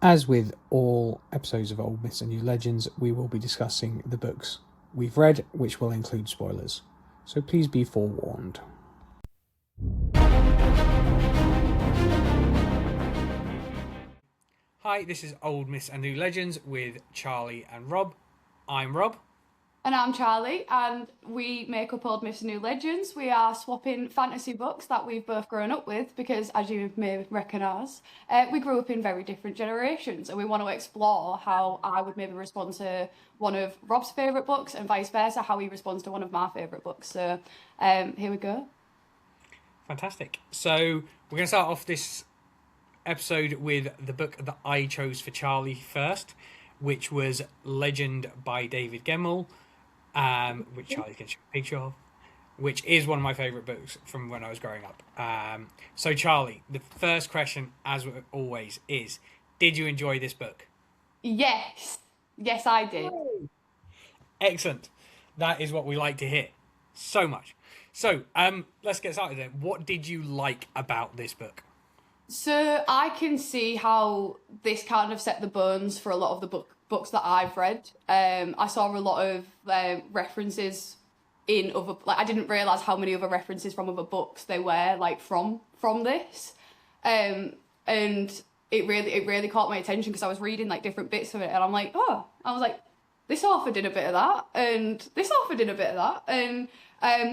As with all episodes of Old Myths and New Legends, we will be discussing the books we've read, which will include spoilers. So please be forewarned. Hi, this is Old Myths and New Legends with Charlie and Rob. I'm Rob. And I'm Charlie, and we make up Old Myths and New Legends. We are swapping fantasy books that we've both grown up with because, as you may recognise, we grew up in very different generations, and we want to explore how I would maybe respond to one of Rob's favourite books and vice versa, how he responds to one of my favourite books. So here we go. Fantastic. So we're going to start off this episode with the book that I chose for Charlie first, which was Legend by David Gemmell. Which Charlie can show a picture of, which is one of my favourite books from when I was growing up. So Charlie, the first question, as always, is: did you enjoy this book? Yes, I did. Excellent. That is what we like to hear. So much. So, let's get started then. What did you like about this book? So I can see how this kind of set the bones for a lot of the books that I've read. I saw a lot of references in other. Like I didn't realize how many other references from other books they were like from this, and it really caught my attention because I was reading like different bits of it, and I'm like, oh, I was like, this author did a bit of that, and this author did a bit of that, and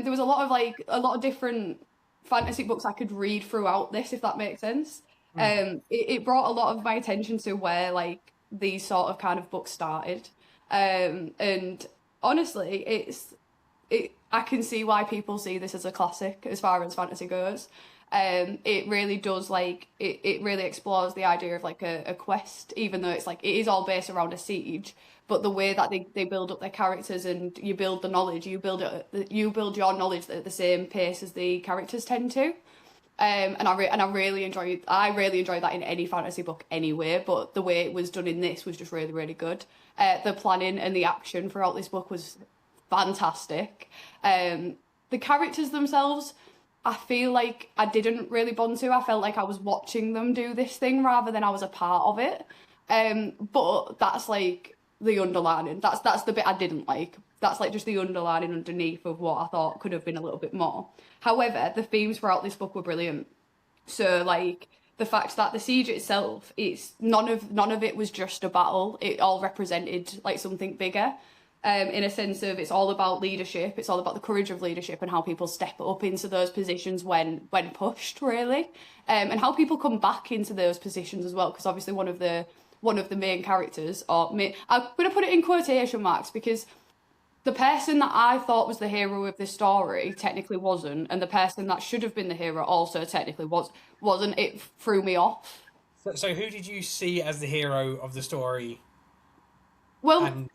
there was a lot of different fantasy books I could read throughout this, if that makes sense. It brought a lot of my attention to where like these sort of kind of books started, and honestly, I can see why people see this as a classic as far as fantasy goes. It really does it really explores the idea of like a quest, even though it's like it is all based around a siege. But the way that they build up their characters and you build the knowledge, you build your knowledge at the same pace as the characters tend to. And I really enjoyed that in any fantasy book anyway. But the way it was done in this was just really, really good. The planning and the action throughout this book was fantastic. The characters themselves, I feel like I didn't really bond to. I felt like I was watching them do this thing rather than I was a part of it. But that's like the underlining. That's the bit I didn't like. That's like just the underlining underneath of what I thought could have been a little bit more. However, the themes throughout this book were brilliant. So like the fact that the siege itself, it's none of it was just a battle. It all represented like something bigger. In a sense of it's all about leadership. It's all about the courage of leadership and how people step up into those positions when pushed, really, and how people come back into those positions as well. Because obviously one of the main characters, I'm going to put it in quotation marks because the person that I thought was the hero of this story technically wasn't, and the person that should have been the hero also technically wasn't. It threw me off. So who did you see as the hero of the story? Well,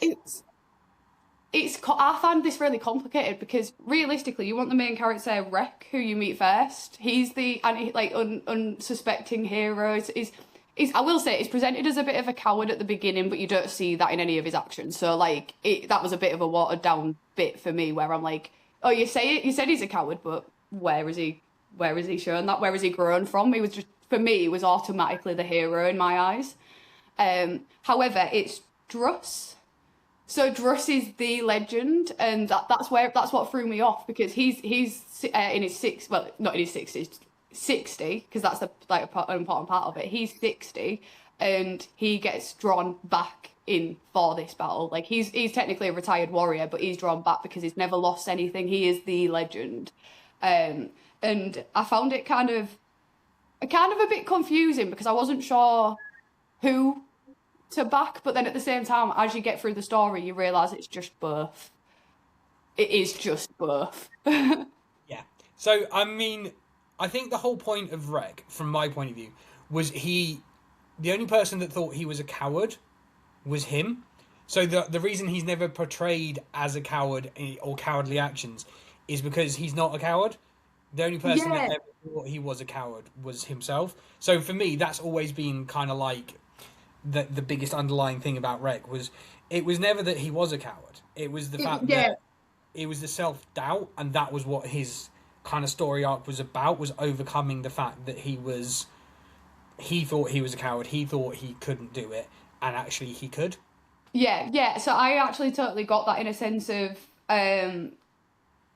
I find this really complicated because realistically, you want the main character Rek, who you meet first. He's the unsuspecting hero. I will say it's presented as a bit of a coward at the beginning, but you don't see that in any of his actions. So like that was a bit of a watered down bit for me, where I'm like, oh, you said he's a coward, but where is he shown that? Where has he grown from? He was just, for me, he was automatically the hero in my eyes. However, it's Druss. So Druss is the legend, and that's what threw me off because he's in his not in his 60s, 60, because that's an important part of it. He's 60 and he gets drawn back in for this battle. Like he's technically a retired warrior, but he's drawn back because he's never lost anything. He is the legend. And I found it kind of a bit confusing because I wasn't sure who to back, but then at the same time, as you get through the story, you realise it's just both. It is just both. Yeah. So, I mean, I think the whole point of Rek, from my point of view, was the only person that thought he was a coward was him. So the reason he's never portrayed as a coward or cowardly actions is because he's not a coward. The only person that ever thought he was a coward was himself. So for me, that's always been kind of like the biggest underlying thing about Rek was it was never that he was a coward. It was the fact that it was the self-doubt, and that was what his kind of story arc was about, was overcoming the fact that he was he thought he was a coward. He thought he couldn't do it, and actually he could. Yeah, yeah. So I actually totally got that in a sense of,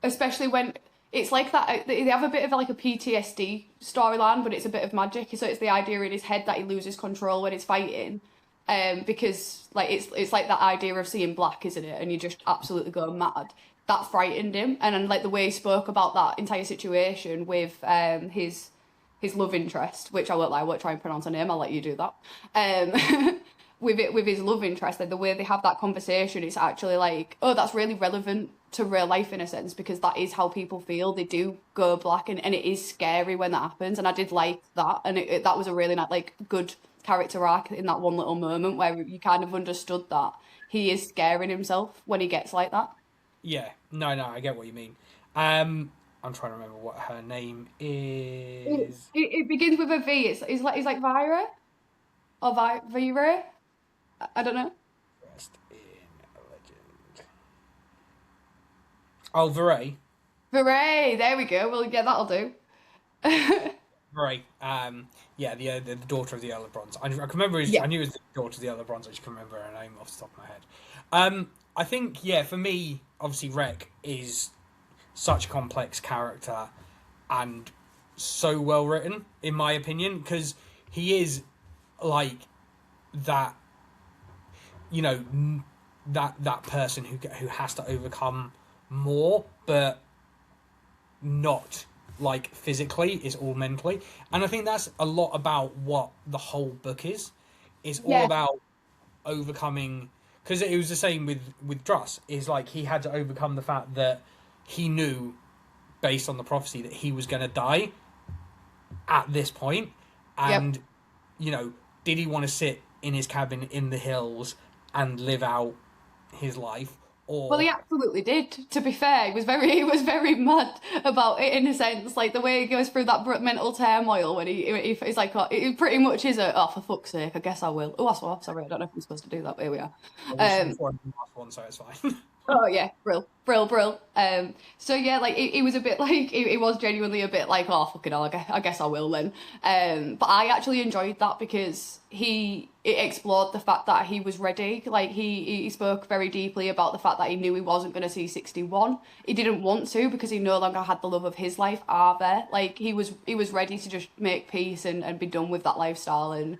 especially when it's like that. They have a bit of like a PTSD storyline, but it's a bit of magic. So it's the idea in his head that he loses control when he's fighting, because like it's like that idea of seeing black, isn't it? And you just absolutely go mad. That frightened him, and then like the way he spoke about that entire situation with his love interest, which I won't lie, I won't try and pronounce her name. I'll let you do that. With his love interest, like the way they have that conversation, it's actually like, oh, that's really relevant to real life in a sense, because that is how people feel. They do go black, and it is scary when that happens. And I did like that, and that was a really like good character arc in that one little moment where you kind of understood that he is scaring himself when he gets like that. Yeah, no, I get what you mean. I'm trying to remember what her name It, is. it begins with a V. It's like Vira or Vira. I don't know. Rest in Legend. Oh, Veray. Hooray! There we go. Well, yeah, that'll do. Veray. Yeah, the daughter of the Earl of Bronze. I can remember his. Yeah. I knew it was the daughter of the Earl of Bronze. I just can remember her name off the top of my head. I think yeah, for me, obviously, Rek is such a complex character and so well written, in my opinion, because he is like that. You know, that person who has to overcome more, but not like physically. It's all mentally, and I think that's a lot about what the whole book is. It's all Yeah. about overcoming, because it was the same with Druss. Is like he had to overcome the fact that he knew, based on the prophecy, that he was going to die at this point, Yep. and you know, did he want to sit in his cabin in the hills and live out his life, Well, or he absolutely did. To be fair, he was very mad about it in a sense, like the way he goes through that mental turmoil when he's like, oh, it pretty much is a, oh, for fuck's sake, I guess I will. Oh, that's what. Sorry, I don't know if I'm supposed to do that, but here we are. we Um, saw him in the last one, so it's fine. Oh yeah, brill. So yeah, like it was a bit like it was genuinely a bit like, oh fucking hell, I guess I will then. But I actually enjoyed that because it explored the fact that he was ready. Like he spoke very deeply about the fact that he knew he wasn't going to see 61. He didn't want to because he no longer had the love of his life there. Like he was ready to just make peace and be done with that lifestyle, and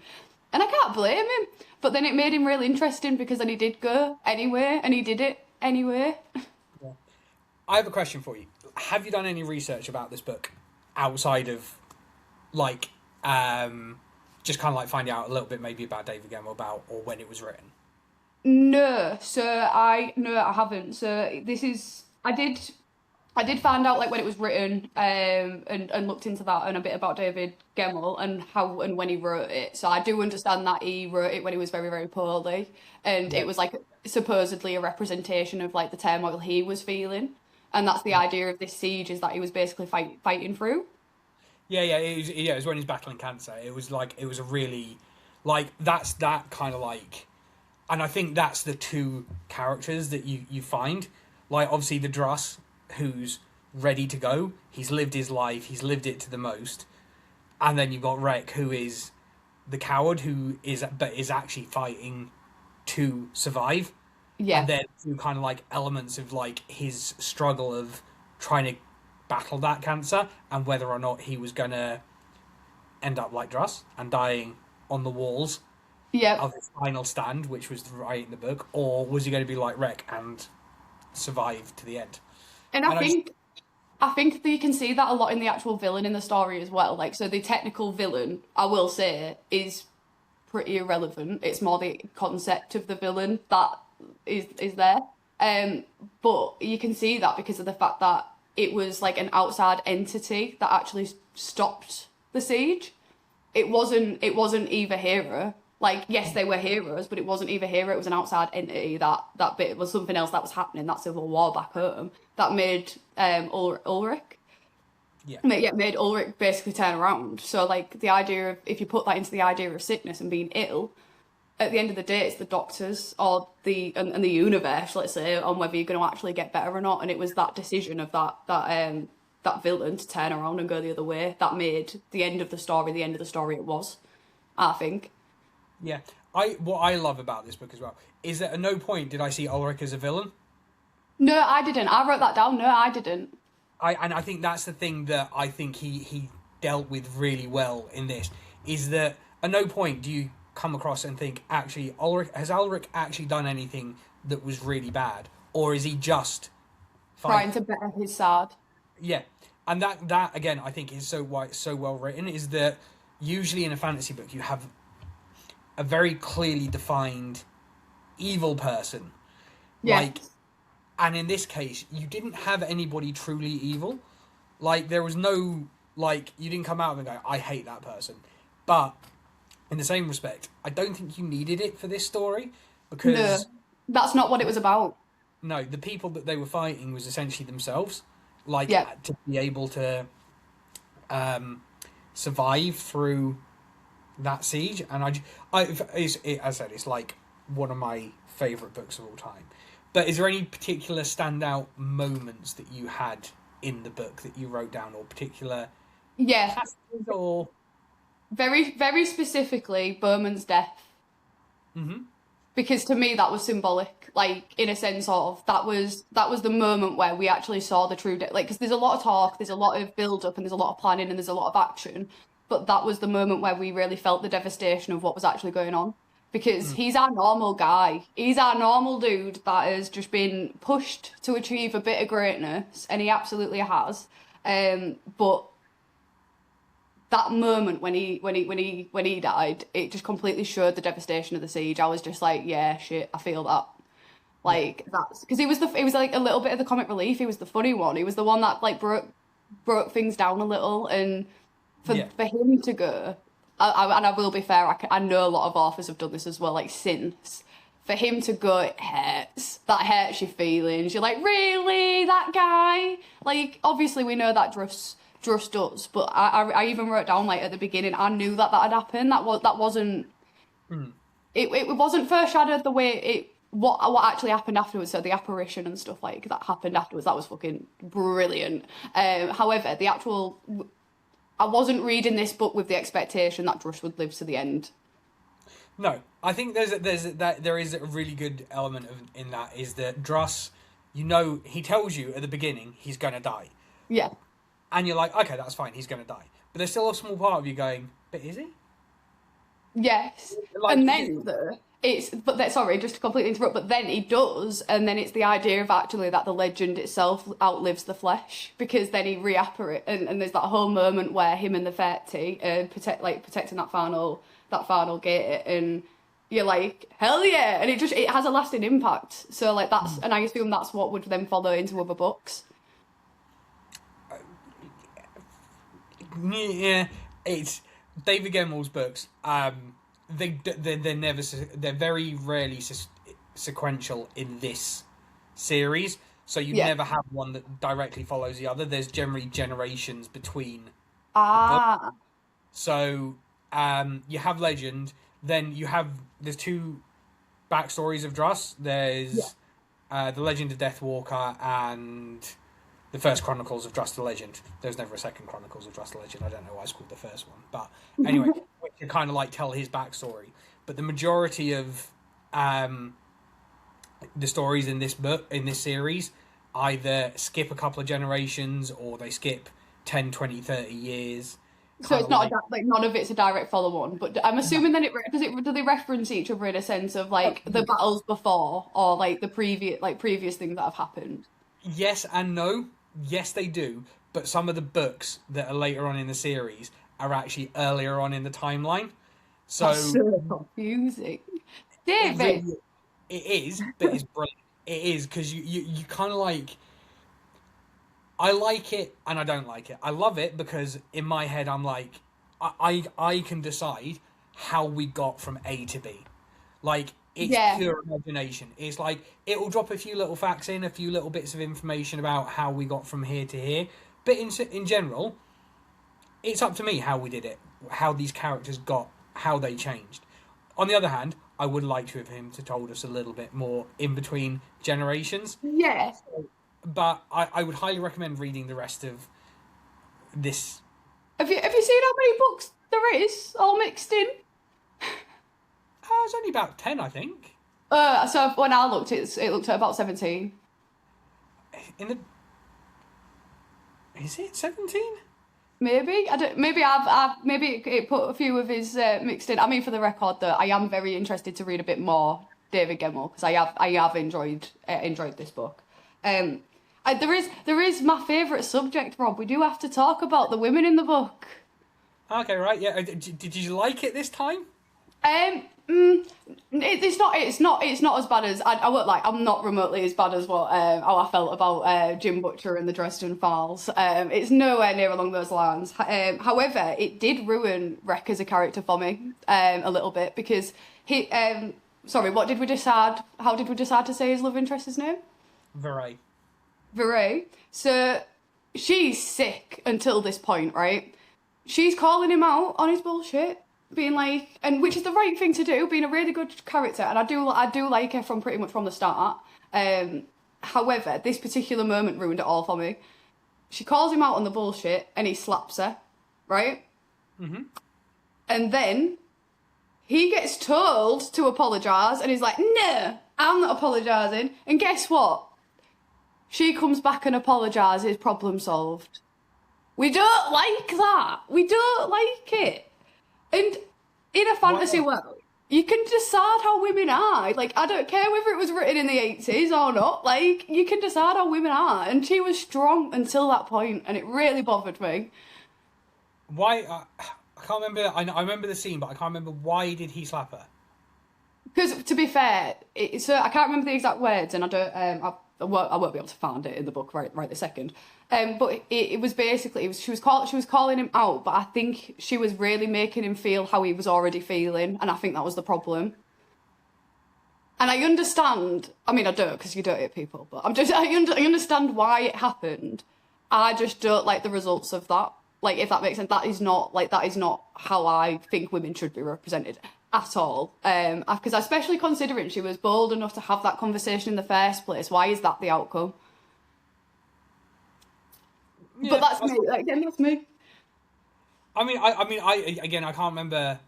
I can't blame him. But then it made him really interesting because then he did go anyway and he did it anyway. Yeah. I have a question for you. Have you done any research about this book outside of like just kind of like finding out a little bit maybe about David Gemmell about or when it was written? No, so I haven't. So this is I did find out like when it was written, and looked into that and a bit about David Gemmell and how and when he wrote it. So I do understand that he wrote it when he was very, very poorly, and Yeah. it was like supposedly a representation of like the turmoil he was feeling, and that's the idea of this siege is that he was basically fighting through. It was when he was battling cancer. It was like it was a really like that's that kind of like, and I think that's the two characters that you find. Like obviously the Druss, who's ready to go. He's lived his life. He's lived it to the most. And then you've got Rek, who is the coward, who is actually fighting to survive. Yeah, And then through kind of like elements of like his struggle of trying to battle that cancer and whether or not he was gonna end up like Druss and dying on the walls yeah. of his final stand, which was right in the book, or was he going to be like Rek and survive to the end? And And I think that you can see that a lot in the actual villain in the story as well. Like, so the technical villain, I will say, is pretty irrelevant. It's more the concept of the villain that is there. But you can see that because of the fact that it was like an outside entity that actually stopped the siege. It wasn't either hero. Like, yes, they were heroes, but it wasn't either hero. It was an outside entity that bit was something else that was happening. That civil war back home that made Ulrich. yeah, Made Ulrich basically turn around. So like the idea of if you put that into the idea of sickness and being ill, at the end of the day, it's the doctors or and the universe, let's say, on whether you're going to actually get better or not. And it was that decision of that villain to turn around and go the other way that made the end of the story it was. I think. Yeah. What I love about this book as well is that at no point did I see Ulrich as a villain. No, I didn't. I wrote that down. No, I didn't. I think that's the thing that I think he dealt with really well in this, is that at no point do you come across and think, actually, Ulrich actually done anything that was really bad, or is he just Trying to better his side. Yeah, and that again I think is so well written, is that usually in a fantasy book you have a very clearly defined evil person, Yeah. like, and in this case you didn't have anybody truly evil. Like, there was no, like, you didn't come out and go, I hate that person. But in the same respect, I don't think you needed it for this story, because No, that's not what it was about. no, the people that they were fighting was essentially themselves, like, Yeah. to be able to survive through that siege. And as I said, it's like one of my favorite books of all time. But is there any particular standout moments that you had in the book that you wrote down, or particular Yeah. passages, or? Very, very specifically, Berman's death. Mm-hmm. Because to me that was symbolic, like, in a sense of that was the moment where we actually saw the true like, because there's a lot of talk, there's a lot of build up, and there's a lot of planning, and there's a lot of action, but that was the moment where we really felt the devastation of what was actually going on, because he's our normal guy, he's our normal dude that has just been pushed to achieve a bit of greatness, and he absolutely has, but that moment when he died, it just completely showed the devastation of the siege. I was just like, yeah, shit, I feel that. Like, that's because it was like a little bit of the comic relief. He was the funny one. He was the one that like broke things down a little, and for him to go, and I will be fair, I know a lot of authors have done this as well. Like, since, for him to go, it hurts. That hurts your feelings. You're like, really, that guy? Like, obviously we know that Druss does, but I even wrote down, like, at the beginning, I knew that had happened. That wasn't it wasn't foreshadowed the way what actually happened afterwards. So the apparition and stuff like that happened afterwards. That was fucking brilliant. However, I wasn't reading this book with the expectation that Druss would live to the end. No, I think there is a really good element in that, is that Druss, he tells you at the beginning he's gonna die. Yeah. And you're like, okay, that's fine, he's going to die. But there's still a small part of you going, but is he? Yes. Like, and then, sorry, just to completely interrupt, but then he does, and then it's the idea of actually that the legend itself outlives the flesh, because then he reapparates, and there's that whole moment where him and the Ferti protecting that final gate, and you're like, hell yeah, and it has a lasting impact. So, like, and I assume that's what would then follow into other books. Yeah, it's David Gemmell's books. They're very rarely sequential in this series, so you never have one that directly follows the other. There's generally generations between the books. So you have Legend, then there's two backstories of Druss. There's the Legend of Deathwalker and the first Chronicles of Druss the Legend. There's never a second Chronicles of Druss the Legend. I don't know why it's called the first one. But anyway, we can kind of like tell his backstory. But the majority of the stories in this book, in this series, either skip a couple of generations, or they skip 10, 20, 30 years. So it's not like none of it's a direct follow on, but I'm assuming then do they reference each other in a sense of like the battles before, or like the previous things that have happened? Yes and no. Yes, they do, but some of the books that are later on in the series are actually earlier on in the timeline. That's so confusing. David! It is, but it's brilliant. It is, because you kind of like... I like it and I don't like it. I love it because in my head I'm like, I can decide how we got from A to B. Like, it's pure imagination. It's like, it will drop a few little facts in, a few little bits of information about how we got from here to here. But in general, it's up to me how we did it, how these characters got, how they changed. On the other hand, I would like to have him to told us a little bit more in between generations. Yeah. But I would highly recommend reading the rest of this. Have you seen how many books there is all mixed in? It's only about 10, I think. So when I looked, it looked at about 17. In the Is it 17? Maybe I don't. Maybe maybe it put a few of his mixed in. I mean, for the record, though, I am very interested to read a bit more David Gemmell because I have enjoyed this book. There is my favourite subject, Rob. We do have to talk about the women in the book. Okay, right. Yeah. Did you like it this time? It's not as bad as I won't like. I'm not remotely as bad as what how I felt about Jim Butcher and the Dresden Files. It's nowhere near along those lines. However, it did ruin Wreck as a character for me a little bit because he. Sorry, what did we decide? How did we decide to say his love interest's name? Veray. So she's sick until this point, right? She's calling him out on his bullshit. Being like, and which is the right thing to do, being a really good character, and I do like her from pretty much from the start. However, this particular moment ruined it all for me. She calls him out on the bullshit, and he slaps her, right? Mm-hmm. And then he gets told to apologise, and he's like, "No, I'm not apologising." And guess what? She comes back and apologises. Problem solved. We don't like that. We don't like it. And in a fantasy world, you can decide how women are. Like, I don't care whether it was written in the 80s or not. Like, you can decide how women are. And she was strong until that point, and it really bothered me. Why? I can't remember. I remember the scene, but I can't remember why did he slap her. Because, to be fair, so I can't remember the exact words, and I won't be able to find it in the book right this second. But it was basically she was calling him out, but I think she was really making him feel how he was already feeling, and I think that was the problem. And I understand. I mean, I don't because you don't hit people, but I understand why it happened. I just don't like the results of that. Like, if that makes sense, that is not how I think women should be represented at all. Because especially considering she was bold enough to have that conversation in the first place. Why is that the outcome? Yeah, but that's me. Again, that's me. I can't remember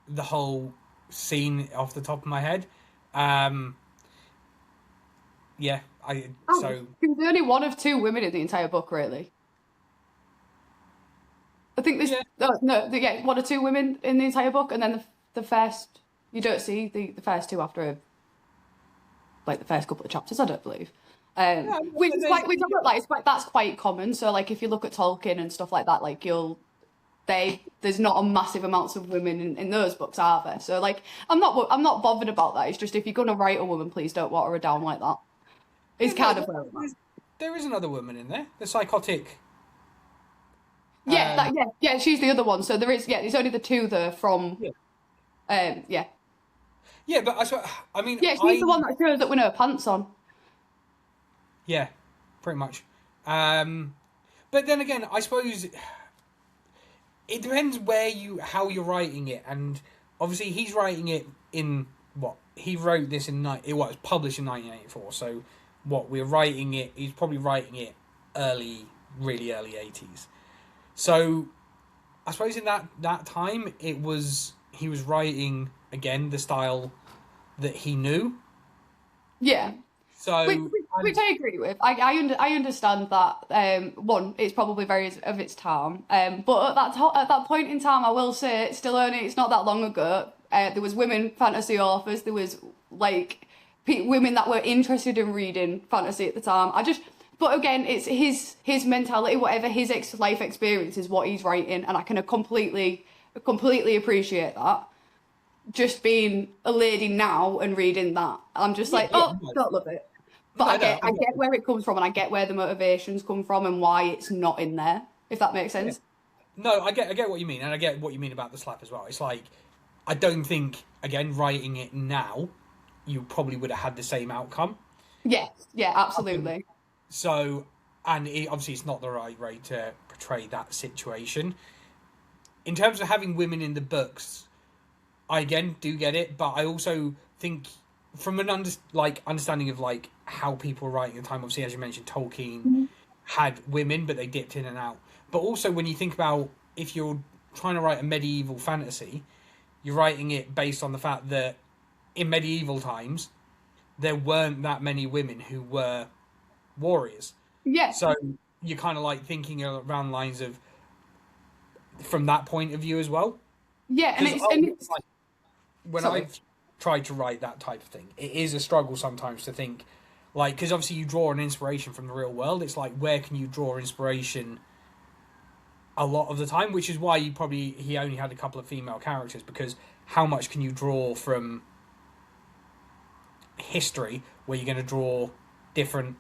the whole scene off the top of my head. She was only one of two women in the entire book, really. I think this. Yeah. One or two women in the entire book, and then the first. You don't see the first two after, the first couple of chapters. I don't believe. That's quite common. So, like, if you look at Tolkien and stuff like that, like there's not a massive amounts of women in those books, are there? So, like, I'm not bothered about that. It's just if you're gonna write a woman, please don't water her down like that. It's kind of where I'm at. There is another woman in there, the psychotic. Yeah, she's the other one. So there is, there's only the two there from. Yeah, but she's the one that shows that with her pants on. Yeah, pretty much. But then again, I suppose it depends how you're writing it, and obviously he's writing it in he wrote this in it was published in 1984. So he's probably writing it really early 80s. So I suppose in that time he was writing again the style that he knew. Yeah. So which I agree with. I understand that. One, it's probably very of its time. But at that point in time, I will say it's not that long ago. There was women fantasy authors. There was women that were interested in reading fantasy at the time. But again, it's his mentality, whatever his life experience is what he's writing, and I can completely appreciate that. Just being a lady now and reading that, I'm just don't love it. But I get where it comes from, and I get where the motivations come from, and why it's not in there. If that makes sense. Yeah. No, I get what you mean, and I get what you mean about the slap as well. It's like, I don't think, again, writing it now, you probably would have had the same outcome. Yes, yeah, absolutely. So, and obviously it's not the right way to portray that situation. In terms of having women in the books, I again do get it, but I also think from an understanding of how people were writing at the time, obviously as you mentioned, Tolkien had women, but they dipped in and out. But also when you think about if you're trying to write a medieval fantasy, you're writing it based on the fact that in medieval times there weren't that many women who were warriors. Yeah, So you're kind of like thinking around lines of from that point of view as well. yeah, and Because it's when sorry. I've tried to write that type of thing, it is a struggle sometimes to think, like, because obviously you draw an inspiration from the real world. It's like, where can you draw inspiration a lot of the time? Which is why he only had a couple of female characters, because how much can you draw from history where you're going to draw different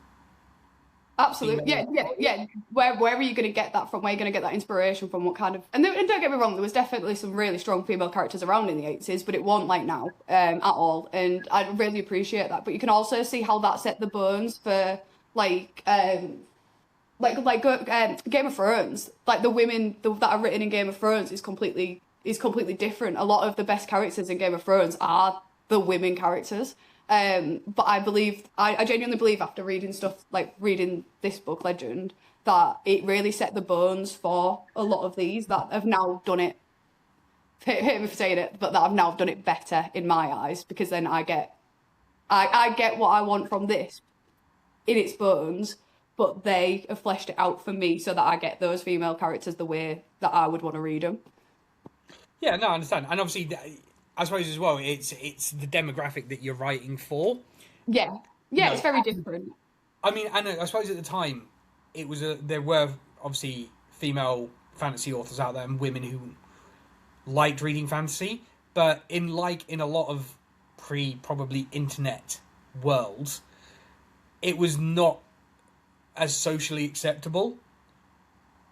Absolutely, female yeah, yeah, warriors? yeah. Where are you going to get that from? Where are you going to get that inspiration from? What kind of? And don't get me wrong, there was definitely some really strong female characters around in the 80s, but it wasn't like now at all. And I really appreciate that. But you can also see how that set the bones for like Game of Thrones. Like the women that are written in Game of Thrones is completely different. A lot of the best characters in Game of Thrones are the women characters. But I genuinely believe after reading stuff like reading this book, Legend, that it really set the bones for a lot of these that have now done it. Hate me for saying it, but that have now done it better in my eyes because then I get what I want from this in its bones, but they have fleshed it out for me so that I get those female characters the way that I would want to read them. Yeah, no, I understand. And obviously, I suppose as well, it's the demographic that you're writing for. Yeah, You yeah, it's know, very different. I mean, and I suppose at the time, there were obviously female fantasy authors out there and women who liked reading fantasy, but in a lot of pre probably internet worlds, it was not as socially acceptable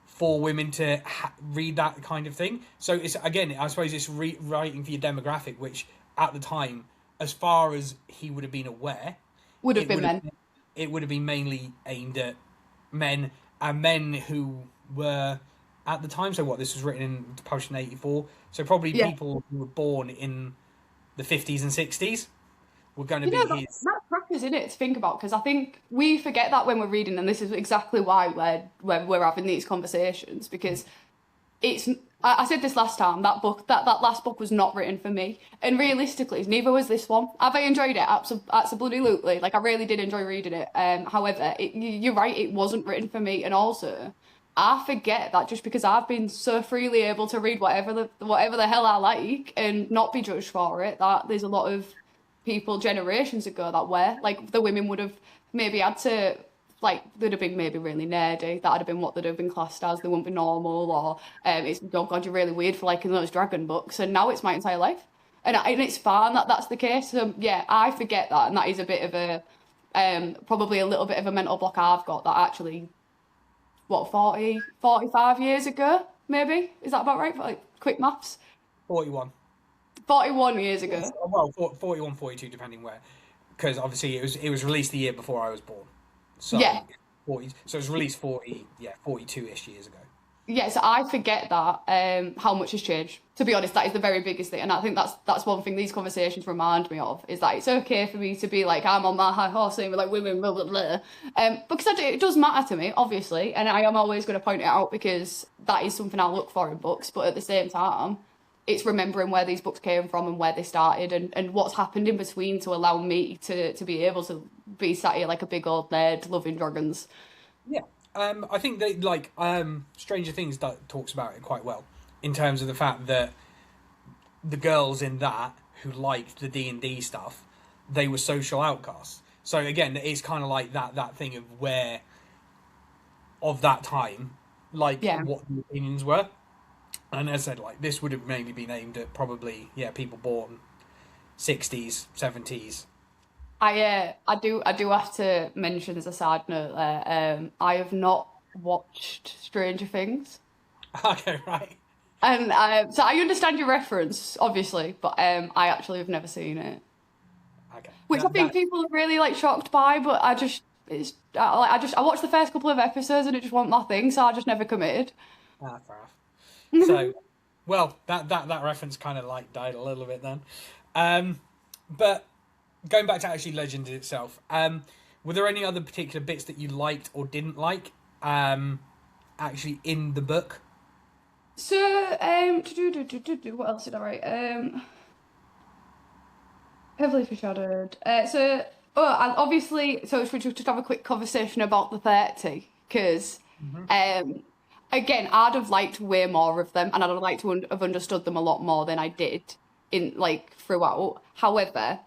for women to read that kind of thing. So it's again, I suppose it's writing for your demographic, which at the time, as far as he would have been aware, Would have it been would have men. it would have been mainly aimed at men and men who were at the time. So what this was written in published in '84. So probably Yeah. people who were born in the '50s and '60s were going to You know, be his. that's crackers, isn't it, to think about? Because I think we forget that when we're reading, and this is exactly why we're having these conversations. Because it's, I said this last time, that last book was not written for me, and realistically, neither was this one. Have I enjoyed it? Absolutely. Like I really did enjoy reading it. However, you're right, it wasn't written for me, and also. I forget that just because I've been so freely able to read whatever the hell I like and not be judged for it, that there's a lot of people generations ago that were like the women would have maybe had to like they'd have been maybe really nerdy. That'd have been what they'd have been classed as. They wouldn't be normal or it's oh god you're really weird for liking those dragon books. And now it's my entire life, and it's fine that that's the case. So yeah, I forget that, and that is a bit of a probably a little bit of a mental block I've got that actually what 45 years ago maybe is that about right? Like quick maths, 41. 41 years Yes, ago. well, 41, 42, depending where, because obviously it was released the year before I was born, so Yeah. 40. So it was released 40, yeah, 42-ish years ago. Yeah, so I forget that how much has changed. To be honest, that is the very biggest thing, and I think that's one thing these conversations remind me of is that it's okay for me to be like I'm on my high horse and we're like women blah blah blah, because it does matter to me obviously, and I am always going to point it out because that is something I look for in books. But at the same time, it's remembering where these books came from and where they started and what's happened in between to allow me to be able to be sat here like a big old nerd loving dragons. Yeah, I think they like Stranger Things talks about it quite well in terms of the fact that the girls in that who liked the D&D stuff, they were social outcasts. So again, it's kind of like that thing of where of that time, like Yeah. what the opinions were. And as I said, like this would have mainly been aimed at probably people born '60s, '70s. I do have to mention as a side note there. I have not watched Stranger Things, Okay, right. and so I understand your reference, obviously, but I actually have never seen it, Okay, which I think people are really like shocked by. But I watched the first couple of episodes and it just wasn't my thing, so I just never committed. fair enough. So, well, that reference kind of like died a little bit then. But going back to actually Legend itself, were there any other particular bits that you liked or didn't like, actually in the book? So, what else did I write? Heavily foreshadowed. And obviously, so we should just have a quick conversation about the 30, because, Hmm. again, I'd have liked way more of them, and I'd have liked to have understood them a lot more than I did in like throughout. However,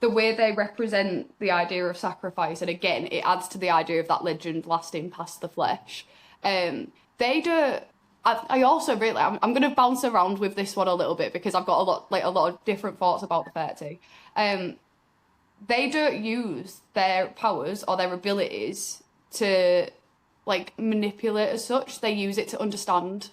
the way they represent the idea of sacrifice, and again, it adds to the idea of that legend lasting past the flesh. They do. I also really, I'm going to bounce around with this one a little bit because I've got a lot of different thoughts about the 30. Um, they don't use their powers or their abilities to like manipulate as such. They use it to understand,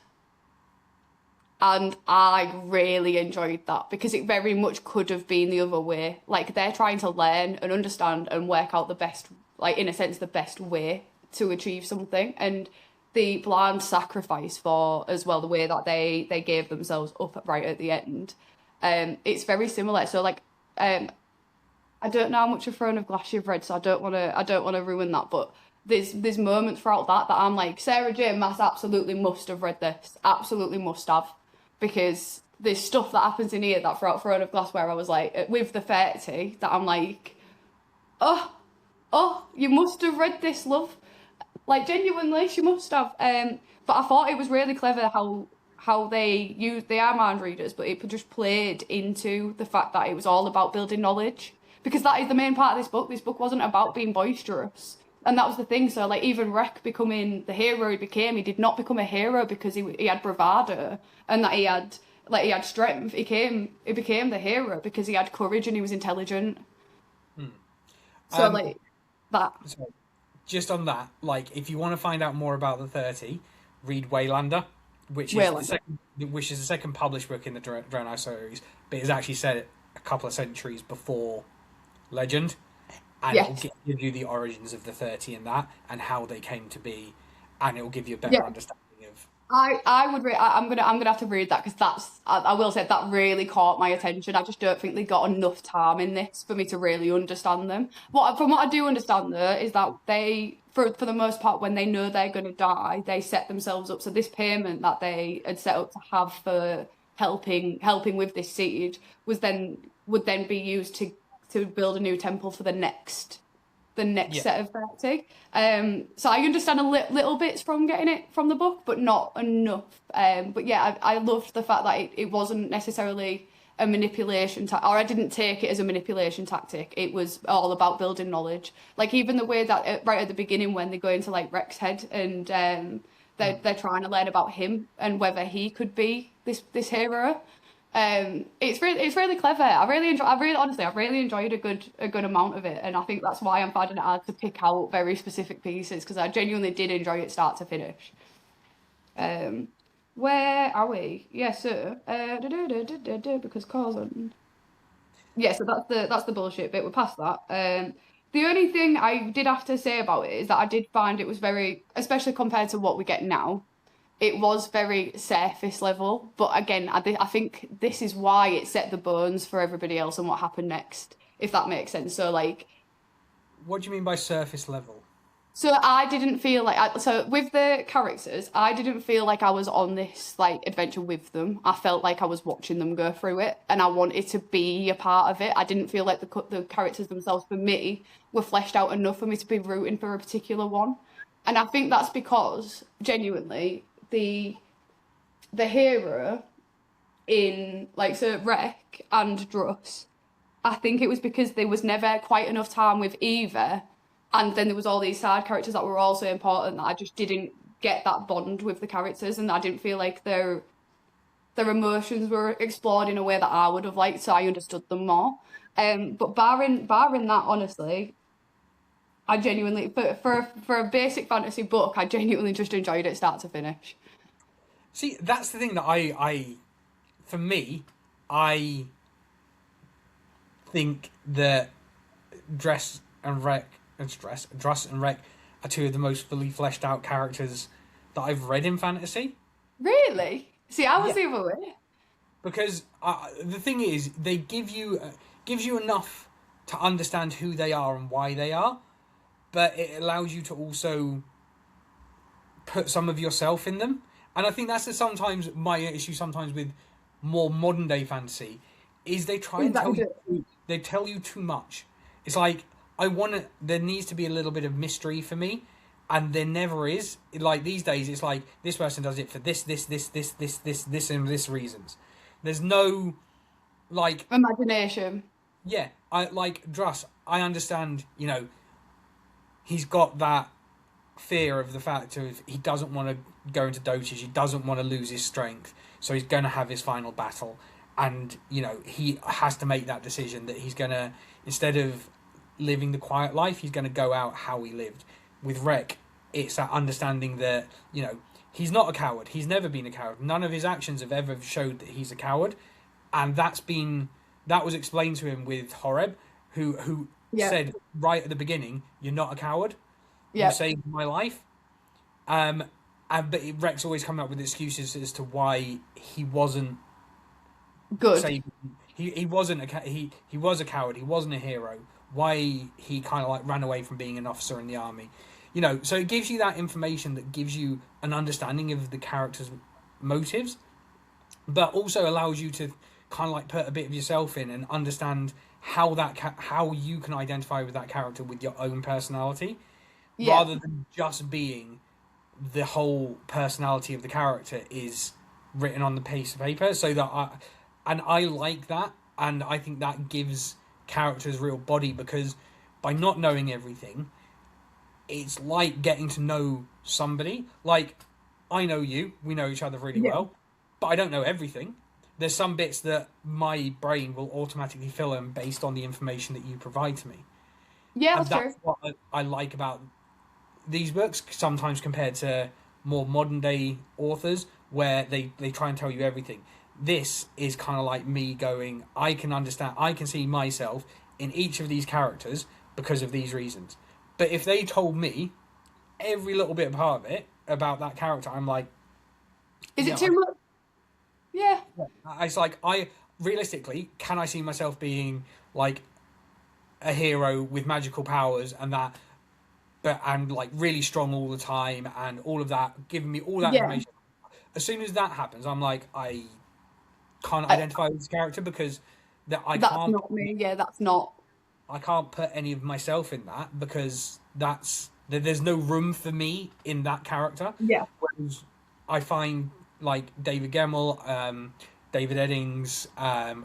and I really enjoyed that because it very much could have been the other way. Like they're trying to learn and understand and work out the best, like in a sense, the best way to achieve something. And the blind sacrifice for as well, the way that they gave themselves up right at the end. It's very similar. So like, I don't know how much of Throne of Glass you've read, so I don't wanna ruin that. But there's moments throughout that I'm like, Sarah J. Maas absolutely must have read this, absolutely must have, because there's stuff that happens in here that throughout Throne of Glass where I was like, with the 30, that I'm like, oh, oh, you must have read this, love. Like genuinely, she must have. But I thought it was really clever how they are mind readers, but it just played into the fact that it was all about building knowledge, because that is the main part of this book. This book wasn't about being boisterous, and that was the thing. So like even Rek becoming the hero he did not become a hero because he had bravado and that he had strength. He became the hero because he had courage and he was intelligent. So Um, like that. so just on that, like, if you want to find out more about the 30, read Waylander, Waylander. which is the second published book in the Draenei series, but it's actually set a couple of centuries before Legend, and it will Yes. give you the origins of the 30 in that and how they came to be, and it will give you a better Yeah. understanding of. I'm gonna have to read that because I will say that really caught my attention. I just don't think they got enough time in this for me to really understand them. From what I do understand though is that they for the most part when they know they're gonna die, they set themselves up. So this payment that they had set up to have for helping with this siege would then be used to build a new temple for the next Yeah. set of 30. So I understand little bits from getting it from the book, but not enough. But yeah, I loved the fact that it wasn't necessarily a manipulation or I didn't take it as a manipulation tactic. It was all about building knowledge. Like even the way that right at the beginning when they go into like Rek's head and they're trying to learn about him and whether he could be this hero. It's really clever. I've really enjoyed a good amount of it, and I think that's why I'm finding it hard to pick out very specific pieces because I genuinely did enjoy it start to finish. Um, where are we? Yeah, so because Corzon. Yeah, so that's the bullshit bit. We're past that. The only thing I did have to say about it is that I did find it was very, especially compared to what we get now, it was very surface level. But again, I think this is why it set the bones for everybody else and what happened next, if that makes sense. So like, What do you mean by surface level? so I didn't feel like so with the characters, I didn't feel like I was on this like adventure with them. I felt like I was watching them go through it, and I wanted to be a part of it. I didn't feel like the characters themselves for me were fleshed out enough for me to be rooting for a particular one, and I think that's because genuinely the hero in like so Rek and Druss, I think it was because there was never quite enough time with either, and then there was all these side characters that were also important that I just didn't get that bond with the characters, and I didn't feel like their emotions were explored in a way that I would have liked, so I understood them more. But barring that, honestly, I genuinely for a basic fantasy book, I genuinely just enjoyed it start to finish. See, that's the thing that I for me, I think that Dress and Wreck and Stress, Druss and Wreck are two of the most fully fleshed out characters that I've read in fantasy. Really? See, I was Yeah, the other way. because the thing is, they gives you enough to understand who they are and why they are, but it allows you to also put some of yourself in them, And I think that's sometimes my issue sometimes with more modern day fantasy is they try and tell you they tell you too much. It's like there needs to be a little bit of mystery for me, and there never is. Like these days it's like this person does it for this and this reasons. There's no like Imagination. yeah, I like Druss, I understand, he's got that fear of the fact of he doesn't want to go into dotage, he doesn't want to lose his strength, so he's going to have his final battle, and he has to make that decision that he's going to, instead of living the quiet life, he's going to go out how he lived. With Rek, it's that understanding that he's not a coward, he's never been a coward, none of his actions have ever showed that he's a coward, and that was explained to him with Horeb, who said right at the beginning, "You're not a coward. You saved my life." But Rek's always coming up with excuses as to why he wasn't good. He wasn't he was a coward. He wasn't a hero. Why he kind of like ran away from being an officer in the army. So it gives you that information that gives you an understanding of the character's motives, but also allows you to kind of like put a bit of yourself in and understand how you can identify with that character with your own personality, rather than just being the whole personality of the character is written on the piece of paper. So that I like that, and I think that gives characters real body, because by not knowing everything, it's like getting to know somebody. Like, I know you, we know each other really well, but I don't know everything. There's some bits that my brain will automatically fill in based on the information that you provide to me. Yeah, and that's true. What I like about these books, sometimes compared to more modern day authors, where they try and tell you everything. This is kind of like me going, I can see myself in each of these characters because of these reasons. But if they told me every little bit part of it about that character, I'm like, is it too much? Yeah. It's like, realistically, can I see myself being like a hero with magical powers and that, and like really strong all the time and all of that, giving me all that information? As soon as that happens, I'm like, I can't identify with this character, because that's not me. Yeah, that's not. I can't put any of myself in that, because there's no room for me in that character. Yeah. Whereas I find like David Gemmell, David Eddings,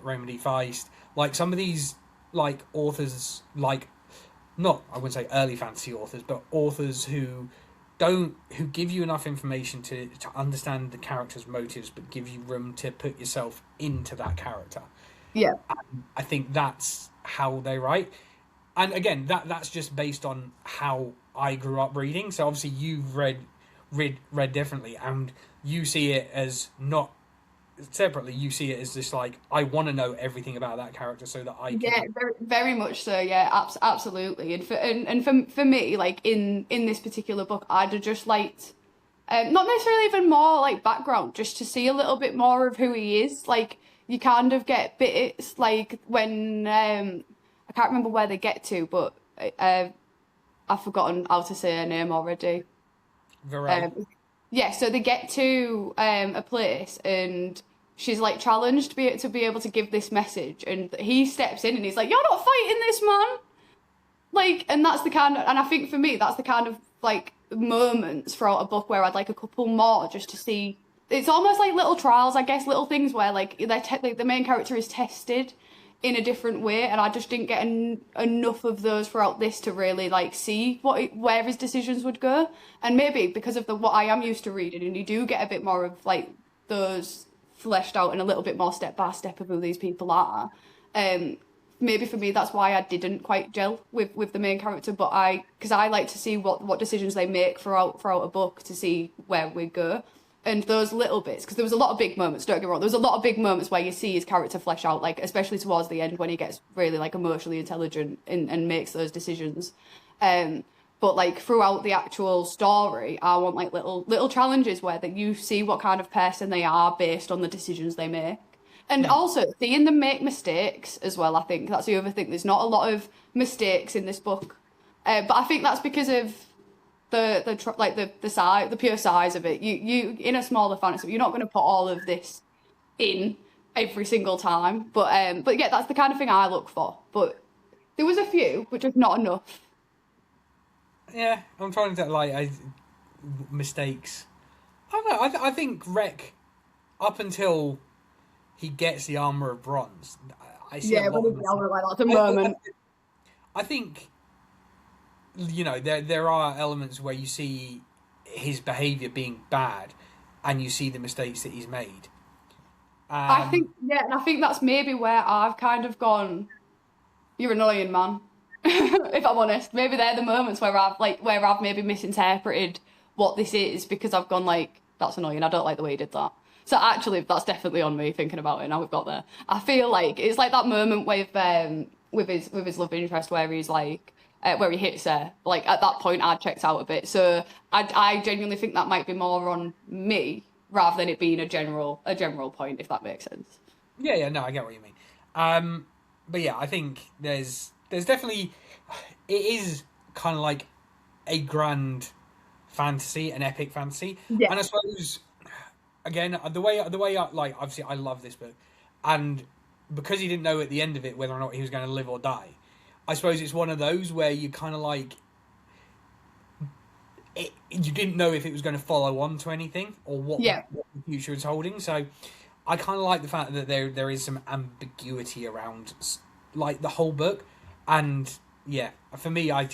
Raymond E. Feist, like some of these like authors, like not, I wouldn't say early fantasy authors, but authors who give you enough information to understand the character's motives, but give you room to put yourself into that character. Yeah. And I think that's how they write. And again, that's just based on how I grew up reading. So obviously you've read differently, and you see it as not separately. You see it as just like, I want to know everything about that character so that I can. Yeah, very, very much so. Yeah, absolutely. And for me, like in this particular book, I'd have just liked, not necessarily even more like background, just to see a little bit more of who he is. Like, you kind of get bits like when I can't remember where they get to, but I've forgotten how to say her name already. Yeah, so they get to a place, and she's like challenged to be able to give this message, and he steps in and he's like, "You're not fighting this man." Like, and that's the kind of, and I think for me, that's the kind of like moments throughout a book where I'd like a couple more just to see. It's almost like little trials, I guess, little things where like the main character is tested in a different way, and I just didn't get enough of those throughout this to really like see where his decisions would go. And maybe because of what I am used to reading, and you do get a bit more of like those fleshed out and a little bit more step by step of who these people are. Maybe for me that's why I didn't quite gel with the main character, but because I like to see what decisions they make throughout a book to see where we go. And those little bits, because there was a lot of big moments, don't get me wrong, there was a lot of big moments where you see his character flesh out, like especially towards the end when he gets really like emotionally intelligent and makes those decisions. But like throughout the actual story, I want like little challenges where that you see what kind of person they are based on the decisions they make. And also seeing them make mistakes as well. I think that's the other thing. There's not a lot of mistakes in this book, but I think that's because of the size, the pure size of it. You in a smaller fantasy, you're not going to put all of this in every single time. But yeah, that's the kind of thing I look for. But there was a few, but just not enough. Yeah, I'm trying to mistakes. I don't know. I think Wreck, up until he gets the armor of bronze, I see a lot of mistakes. Like that's a moment. I think, there are elements where you see his behavior being bad, and you see the mistakes that he's made. I think and I think that's maybe where I've kind of gone, you're annoying, man. If I'm honest, maybe they're the moments where I've maybe misinterpreted what this is because I've gone like, that's annoying. I don't like the way he did that. So actually, that's definitely on me thinking about it. Now we've got there. I feel like it's like that moment with his love interest where he's like where he hits her. Like at that point, I checked out a bit. So I genuinely think that might be more on me rather than it being a general point, if that makes sense. Yeah, no, I get what you mean. But yeah, I think there's definitely, it is kind of like a grand fantasy, an epic fantasy, Yeah. and I suppose again the way I like, obviously I love this book, and because he didn't know at the end of it whether or not he was going to live or die, I suppose it's one of those where you kind of like it, you didn't know if it was going to follow on to anything or what the future is holding. So I kind of like the fact that there is some ambiguity around like the whole book, and yeah, for me, I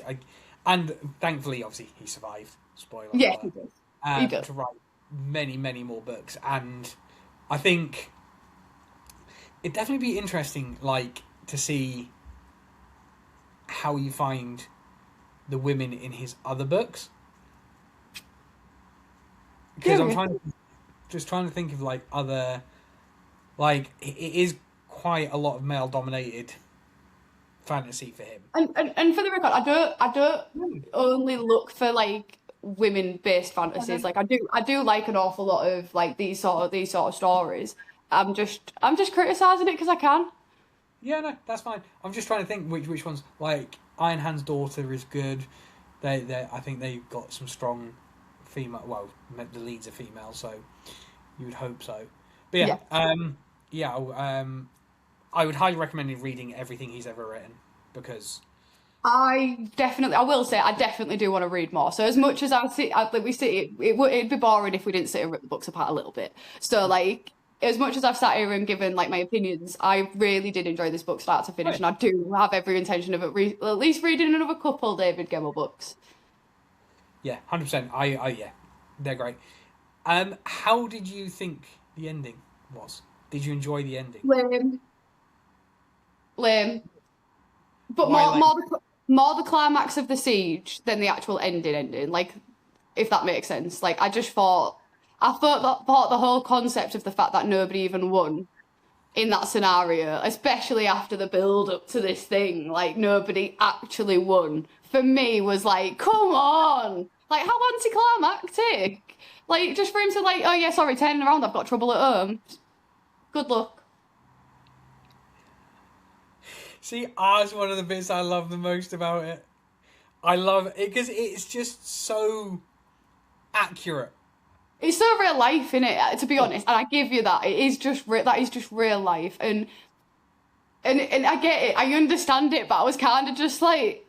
and thankfully, obviously, he survived. Spoiler Yeah, alert. he does. He does. To write many more books, and I think it'd definitely be interesting, like to see how you find the women in his other books, because I'm trying to think of like other, like it is quite a lot of male dominated fantasy for him. And for the record, I don't only look for like women based fantasies. Like I do like an awful lot of like these sort of stories. I'm just criticizing it because I can. Yeah, no, that's fine. I'm just trying to think which ones. Like Iron Hand's Daughter is good. They I think they've got some strong female. Well, the leads are female, so you would hope so. But yeah, I would highly recommend reading everything he's ever written, because I will say, I definitely do want to read more. So as much as it'd be boring if we didn't sit and rip the books apart a little bit. So like, as much as I've sat here and given like my opinions, I really did enjoy this book start to finish, and I do have every intention of at least reading another couple David Gemmell books. Yeah, 100%. Yeah, they're great. How did you think the ending was? Did you enjoy the ending? Lame. But more the climax of the siege than the actual ending. Like, if that makes sense. Like, I thought the whole concept of the fact that nobody even won in that scenario, especially after the build up to this thing, like nobody actually won, for me was like, come on, like how anticlimactic. Like just for him to like, oh yeah, sorry, turning around, I've got trouble at home. Good luck. See, ours one of the bits I love the most about it. I love it because it's just so accurate. It's so real life, innit? To be honest, and I give you that. It is just that is just real life, and I get it. I understand it, but I was kind of just like,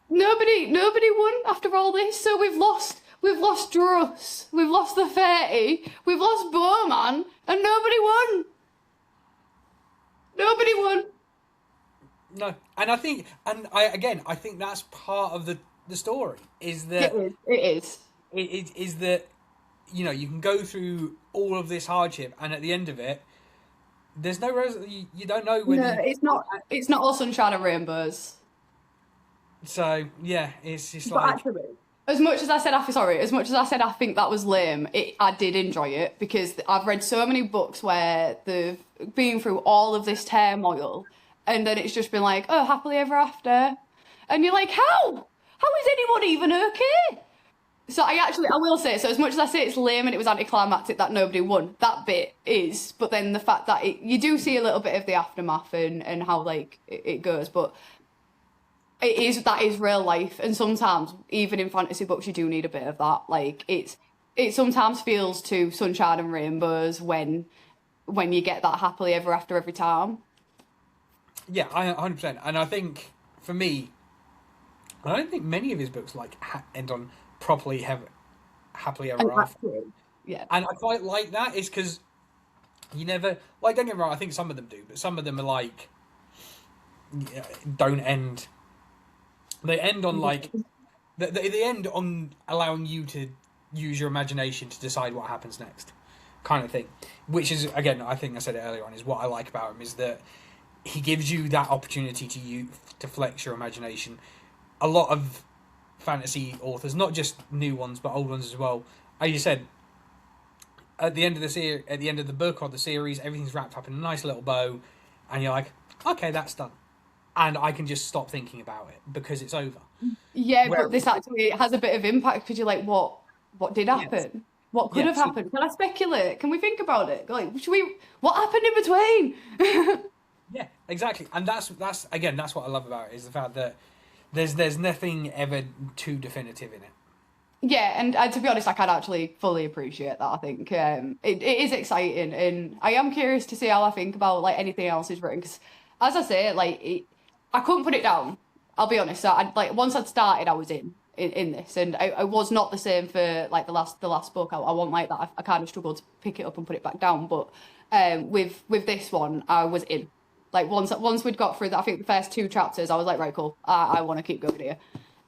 nobody won after all this. So we've lost Druss, we've lost the 30, we've lost Bowman, and nobody won. Nobody won. No, and I think that's part of the story. Is that it is. It is that, you can go through all of this hardship, and at the end of it, there's no you don't know when. No, it's not all sunshine and rainbows. So yeah, it's just but like. Actually, as much as I said I think that was lame, I did enjoy it because I've read so many books where they've been through all of this turmoil, and then it's just been like, oh, happily ever after, and you're like, how is anyone even okay? So I will say, so as much as I say it's lame and it was anticlimactic that nobody won, that bit is, but then the fact that you do see a little bit of the aftermath and how like it goes, but that is real life, and sometimes even in fantasy books you do need a bit of that. Like it sometimes feels too sunshine and rainbows when you get that happily ever after every time. Yeah, 100%. And I think for me, I don't think many of his books like end on happily And ever after. actually, yeah. And I quite like that is because you never like. Don't get me wrong. I think some of them do, but some of them are like don't end. They end on like they end on allowing you to use your imagination to decide what happens next, kind of thing. Which is again, I think I said it earlier on, is what I like about him is that he gives you that opportunity to flex your imagination. A lot of fantasy authors, not just new ones but old ones as well, as you said, at the end of at the end of the book or the series, everything's wrapped up in a nice little bow, and you're like, okay, that's done, and I can just stop thinking about it because it's over. Yeah, Where but this actually has a bit of impact because you're like, what did yes, happen? What could yeah, have happened? Can I speculate? Can we think about it? Like, should we? What happened in between? yeah, exactly, and that's again, that's what I love about it is the fact that there's nothing ever too definitive in it. Yeah, and to be honest, I can actually fully appreciate that. I think it is exciting, and I am curious to see how I think about like anything else he's written. Because, as I say, I couldn't put it down. I'll be honest. So I like once I'd started, I was in this, and I was not the same for like the last book. I wasn't like that. I kind of struggled to pick it up and put it back down. But with this one, I was in. Like once we'd got through that, I think the first two chapters, I was like, right, cool. I want to keep going here.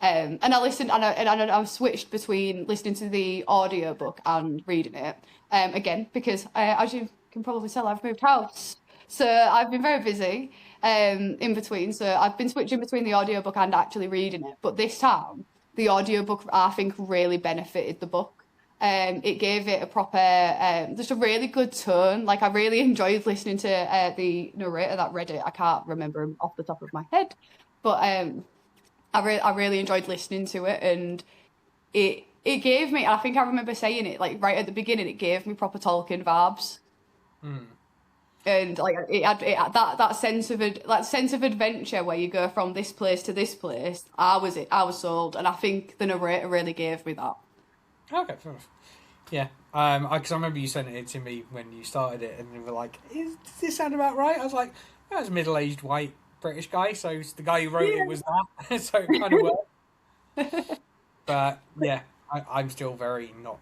And I listened, I've switched between listening to the audiobook and reading it. Again, because as you can probably tell, I've moved house. So I've been very busy in between. So I've been switching between the audiobook and actually reading it. But this time, the audiobook, I think, really benefited the book. It gave it a proper, just a really good tone. Like I really enjoyed listening to the narrator that read it. I can't remember him off the top of my head, but I really enjoyed listening to it, and it gave me. I think I remember saying it like right at the beginning. It gave me proper Tolkien vibes, and like it had that sense of adventure where you go from this place to this place. I was sold, and I think the narrator really gave me that. Okay, fair enough. Yeah, because I remember you sent it to me when you started it, and you were like, does this sound about right? I was like, that was a middle-aged white British guy, so the guy who wrote it was that, so it kind of worked. But yeah, I'm still very not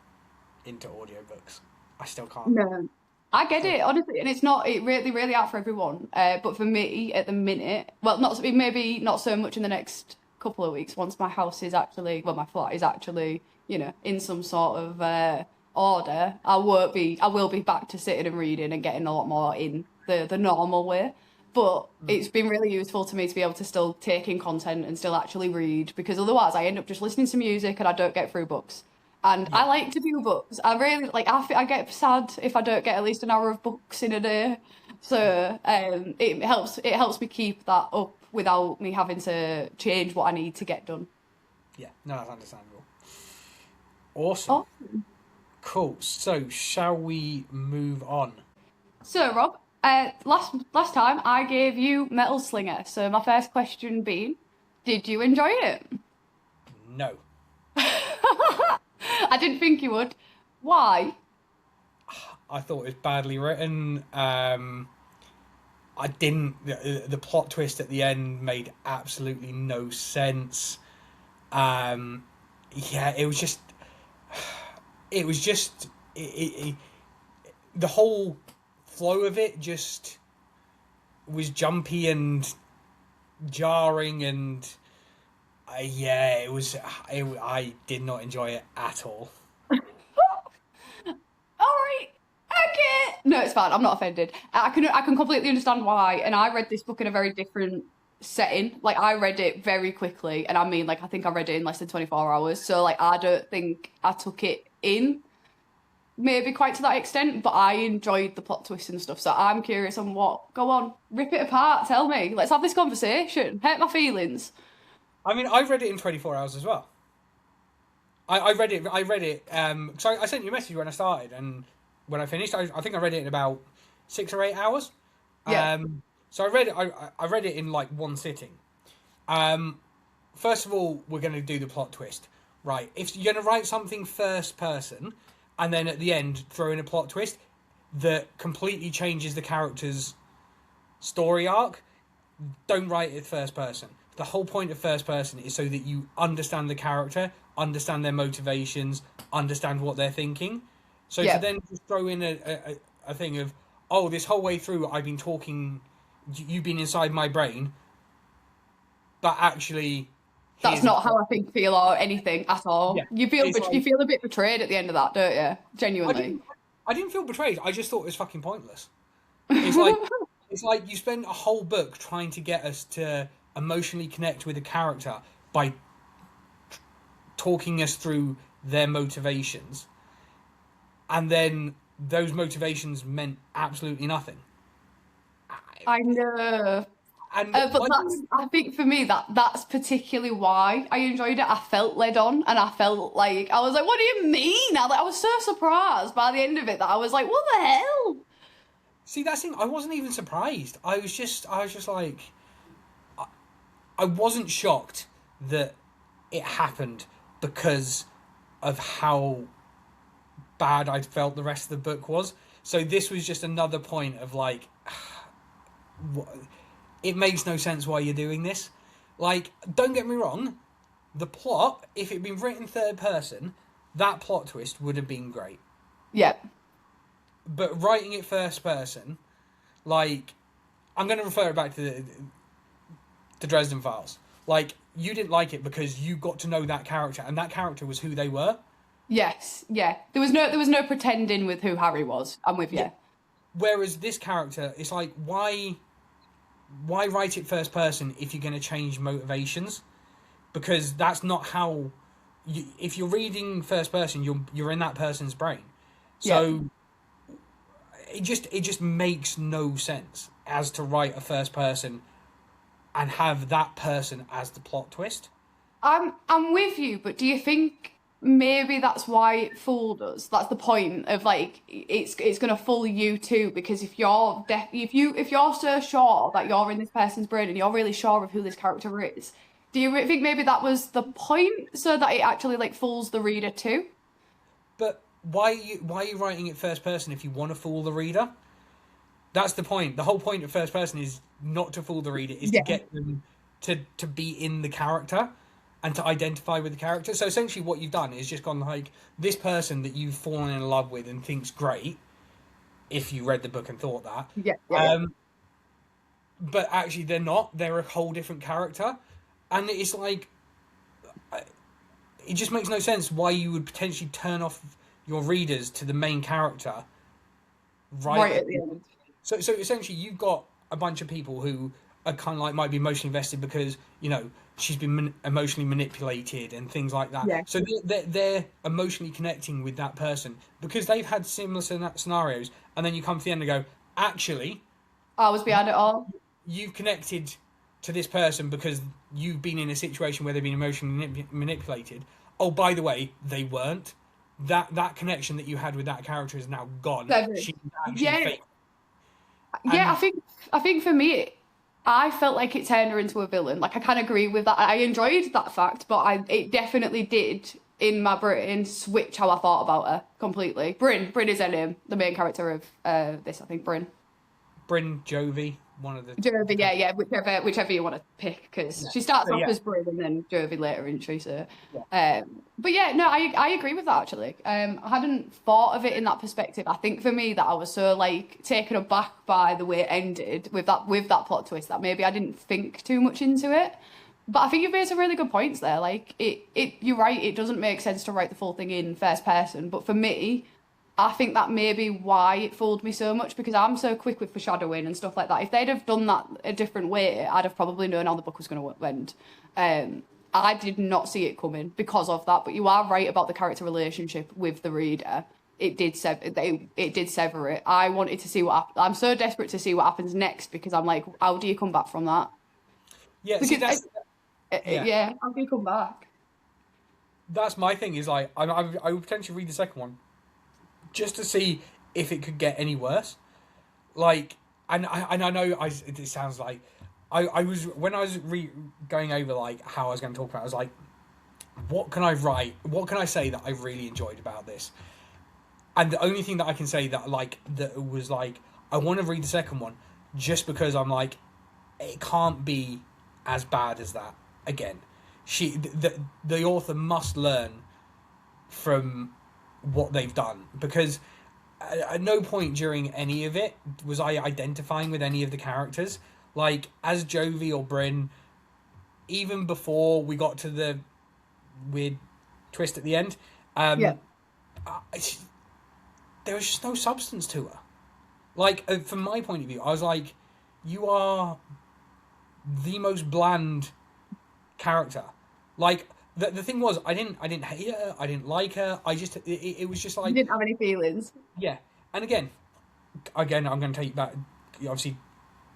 into audiobooks. I still can't. No. I get it, honestly, and it's not. It really, really out for everyone. But for me, at the minute, well, not maybe not so much in the next couple of weeks. Once my house is actually, well, my flat is actually, in some sort of order, I will be back to sitting and reading and getting a lot more in the normal way. But it's been really useful to me to be able to still take in content and still actually read, because otherwise I end up just listening to music and I don't get through books. And I like to do books. I really like. I get sad if I don't get at least an hour of books in a day. So it helps. It helps me keep that up without me having to change what I need to get done. Yeah, no, that's understandable. Awesome. Oh, Cool. So, shall we move on? so Rob, last time I gave you Metal Slinger. So my first question being, did you enjoy it? No. I didn't think you would. Why? I thought it was badly written. I didn't. The plot twist at the end made absolutely no sense. Yeah, it was just. It was just. The whole flow of it just was jumpy and jarring, and yeah, it was. I did not enjoy it at all. All right. Okay. No, it's fine. I'm not offended. I can completely understand why. And I read this book in a very different setting. Like I read it very quickly, and I mean, like I think I read it in less than 24 hours. So like I don't think I took it in maybe quite to that extent, but I enjoyed the plot twists and stuff. So I'm curious on what. Go on, rip it apart. Tell me. Let's have this conversation. Hurt my feelings. I mean, I read it in 24 hours as well. I read it. I read it. So I sent you a message when I started, and when I finished, I think I read it in about 6 or 8 hours. Yeah. So I read it. I read it in like one sitting. first of all, we're going to do the plot twist, right? If you're going to write something first person, and then at the end throw in a plot twist that completely changes the character's story arc, don't write it first person. The whole point of first person is so that you understand the character, understand their motivations, understand what they're thinking. So to then just throw in a thing of, oh, this whole way through I've been talking, you've been inside my brain, but actually That's not how I think, feel, or anything at all. Yeah. You feel It's like- you feel a bit betrayed at the end of that, don't you? Genuinely. I didn't feel betrayed. I just thought it was fucking pointless. It's like it's like you spent a whole book trying to get us to emotionally connect with a character by talking us through their motivations, and then those motivations meant absolutely nothing. I know. And But I think for me that's particularly why I enjoyed it. I felt led on, and I felt like I was like, "What do you mean?" I was so surprised by the end of it that I was like, "What the hell?" see, that's the thing. I wasn't even surprised. I was just like, I wasn't shocked that it happened because of how bad I felt the rest of the book was. So this was just another point of like, it makes no sense why you're doing this. Like, don't get me wrong, the plot, if it had been written third person, that plot twist would have been great. Yeah. But writing it first person, like, I'm going to refer it back to the Dresden Files. Like, you didn't like it because you got to know that character, and that character was who they were. Yes. Yeah. There was no pretending with who Harry was. I'm with you. Yeah. Whereas this character, it's like, why write it first person if you're going to change motivations? Because that's not how. If you're reading first person, you're in that person's brain. So it just makes no sense as to write a first person and have that person as the plot twist. I'm with you, but do you think maybe that's why it fooled us? That's the point of like it's gonna fool you too, because if you're if you're so sure that you're in this person's brain and you're really sure of who this character is, do you think maybe that was the point, so that it actually like fools the reader too? But why are you writing it first person if you want to fool the reader? That's the point. The whole point of first person is not to fool the reader, is to get them to be in the character and to identify with the character. So essentially what you've done is just gone like, this person that you've fallen in love with and think's great, if you read the book and thought that. Yeah. But actually they're not. They're a whole different character. And it's like, it just makes no sense why you would potentially turn off your readers to the main character Right at the end. So essentially you've got a bunch of people who are kind of like might be emotionally invested because, you know, she's been emotionally manipulated and things like that. Yeah. So they're emotionally connecting with that person because they've had similar scenarios, and then you come to the end and go, actually, I was behind it all. you've connected to this person because you've been in a situation where they've been emotionally manipulated. Oh, by the way, they weren't. That connection that you had with that character is now gone. She's actually fake. Yeah, I think for me, I felt like it turned her into a villain. Like, I can't agree with that. I enjoyed that fact, but it definitely did, in my brain, switch how I thought about her completely. Bryn is her name, the main character of this, I think, Bryn, Jovi, one of the... Jovi, yeah, whichever you want to pick, because she starts off as Bryn and then Jovi later, isn't she? So, but yeah, no, I agree with that, actually. I hadn't thought of it in that perspective. I think for me that I was so, like, taken aback by the way it ended with that plot twist that maybe I didn't think too much into it. But I think you've made some really good points there. Like, you're right, it doesn't make sense to write the full thing in first person, but for me, I think that may be why it fooled me so much, because I'm so quick with foreshadowing and stuff like that. If they'd have done that a different way, I'd have probably known how the book was going to end. I did not see it coming because of that, but you are right about the character relationship with the reader. It did sever it. I wanted to see I'm so desperate to see what happens next, because I'm like, how do you come back from that? Yeah, because how do you come back? That's my thing, is like, I would potentially read the second one just to see if it could get any worse. Like, and I know it sounds like I was when I was going over like how I was going to talk about it, I was like, what can I write? What can I say that I really enjoyed about this? And the only thing that I can say that was like I want to read the second one just because I'm like it can't be as bad as that again. The author must learn from what they've done because at no point during any of it was I identifying with any of the characters. Like as Jovi or Bryn, even before we got to the weird twist at the end, Yeah. there was just no substance to her. Like from my point of view, I was like, you are the most bland character. Like the thing was, I didn't hate her. I didn't like her. It was just You like didn't have any feelings. yeah. And again, I'm going to take back. Obviously,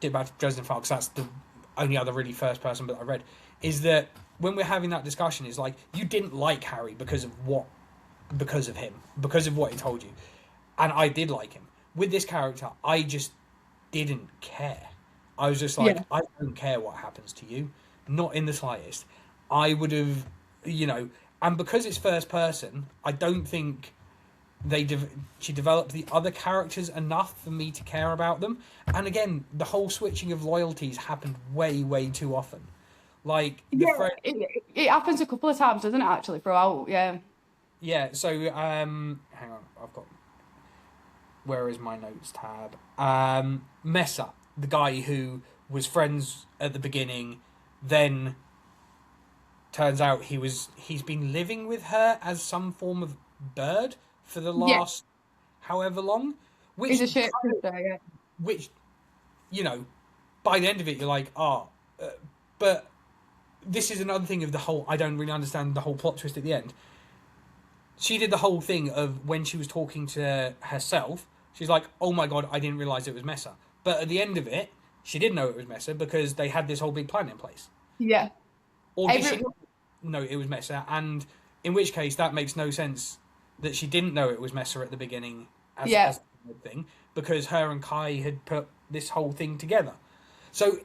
get back to Dresden Files because that's the only other really first person book I read. Is that when we're having that discussion, is like you didn't like Harry because of him, because of what he told you, and I did like him. With this character, I just didn't care. I was just like, Yeah. I don't care what happens to you, not in the slightest. I would have, and because it's first person, I don't think she developed the other characters enough for me to care about them. And again, the whole switching of loyalties happened way, way too often. Like the Yeah, friend, it happens a couple of times, doesn't it? Actually, throughout. Yeah. yeah. So hang on, I've got where is my notes tab? Mesa, the guy who was friends at the beginning, then turns out he's been living with her as some form of bird for the Yeah. last however long, He's which a shapeshifter. Yeah. which you know by the end of it you're like but this is another thing of the whole I don't really understand the whole plot twist at the end. She did the whole thing of when she was talking to herself, she's like, oh my god, I didn't realize it was Mesa, but at the end of it she did know it was Mesa because they had this whole big plan in place. Yeah. Or did she not know it was Mesa? And in which case, that makes no sense that she didn't know it was Mesa at the beginning as a thing, because her and Kai had put this whole thing together. So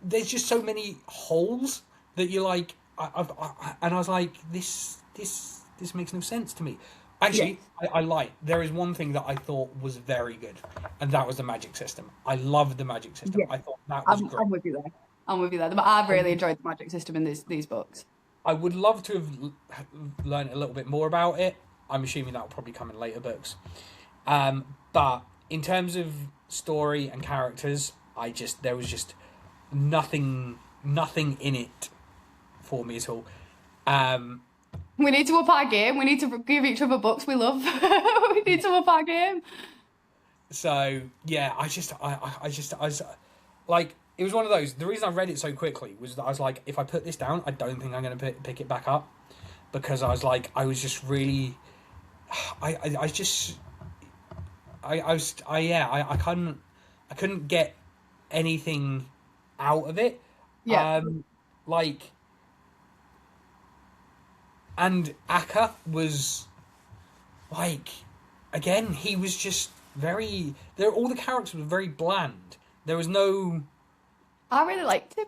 there's just so many holes that you're like, and I was like, this makes no sense to me. Actually, I lied. There is one thing that I thought was very good, and that was the magic system. I loved the magic system. Yeah. I thought that was great. I'm with you there. I'm with you there. But I've really enjoyed the magic system in these books. I would love to have learned a little bit more about it. I'm assuming that will probably come in later books. But in terms of story and characters, there was just nothing in it for me at all. We need to up our game. We need to give each other books we love. We need to up our game. So yeah, I was like, it was one of those. The reason I read it so quickly was that I was like, if I put this down, I don't think I'm going to pick it back up, because I was like, I was just really, I couldn't get anything out of it. Yeah. And Akka was like, again, he was just all the characters were very bland. There was no. I really liked him.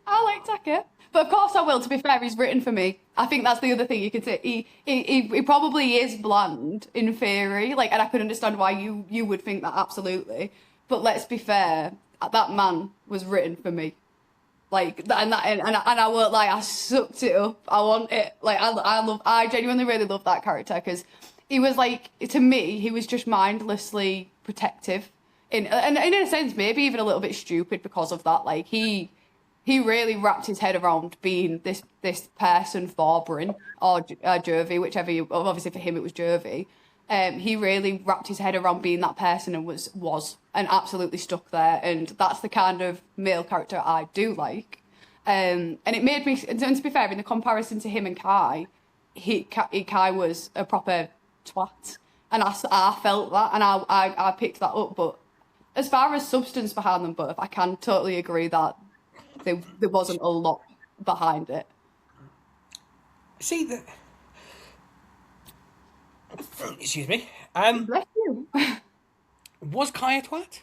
I liked Taka. But of course I will, to be fair, he's written for me. I think that's the other thing you could say. He probably is bland in theory, like, and I could understand why you would think that, absolutely. But let's be fair, that man was written for me. Like, and I won't lie, I sucked it up. I want it. Like, I genuinely really love that character, because he was like, to me, he was just mindlessly protective. And in a sense, maybe even a little bit stupid because of that. Like, he really wrapped his head around being this person for Bryn or Jervy, whichever obviously for him it was Jervy. He really wrapped his head around being that person and was and absolutely stuck there. And that's the kind of male character I do like. And it made me, and to be fair, in the comparison to him and Kai, Kai was a proper twat. And I felt that, and I picked that up. But as far as substance behind them both, I can totally agree that there wasn't a lot behind it. See, excuse me. Bless you. Was Kai a twat?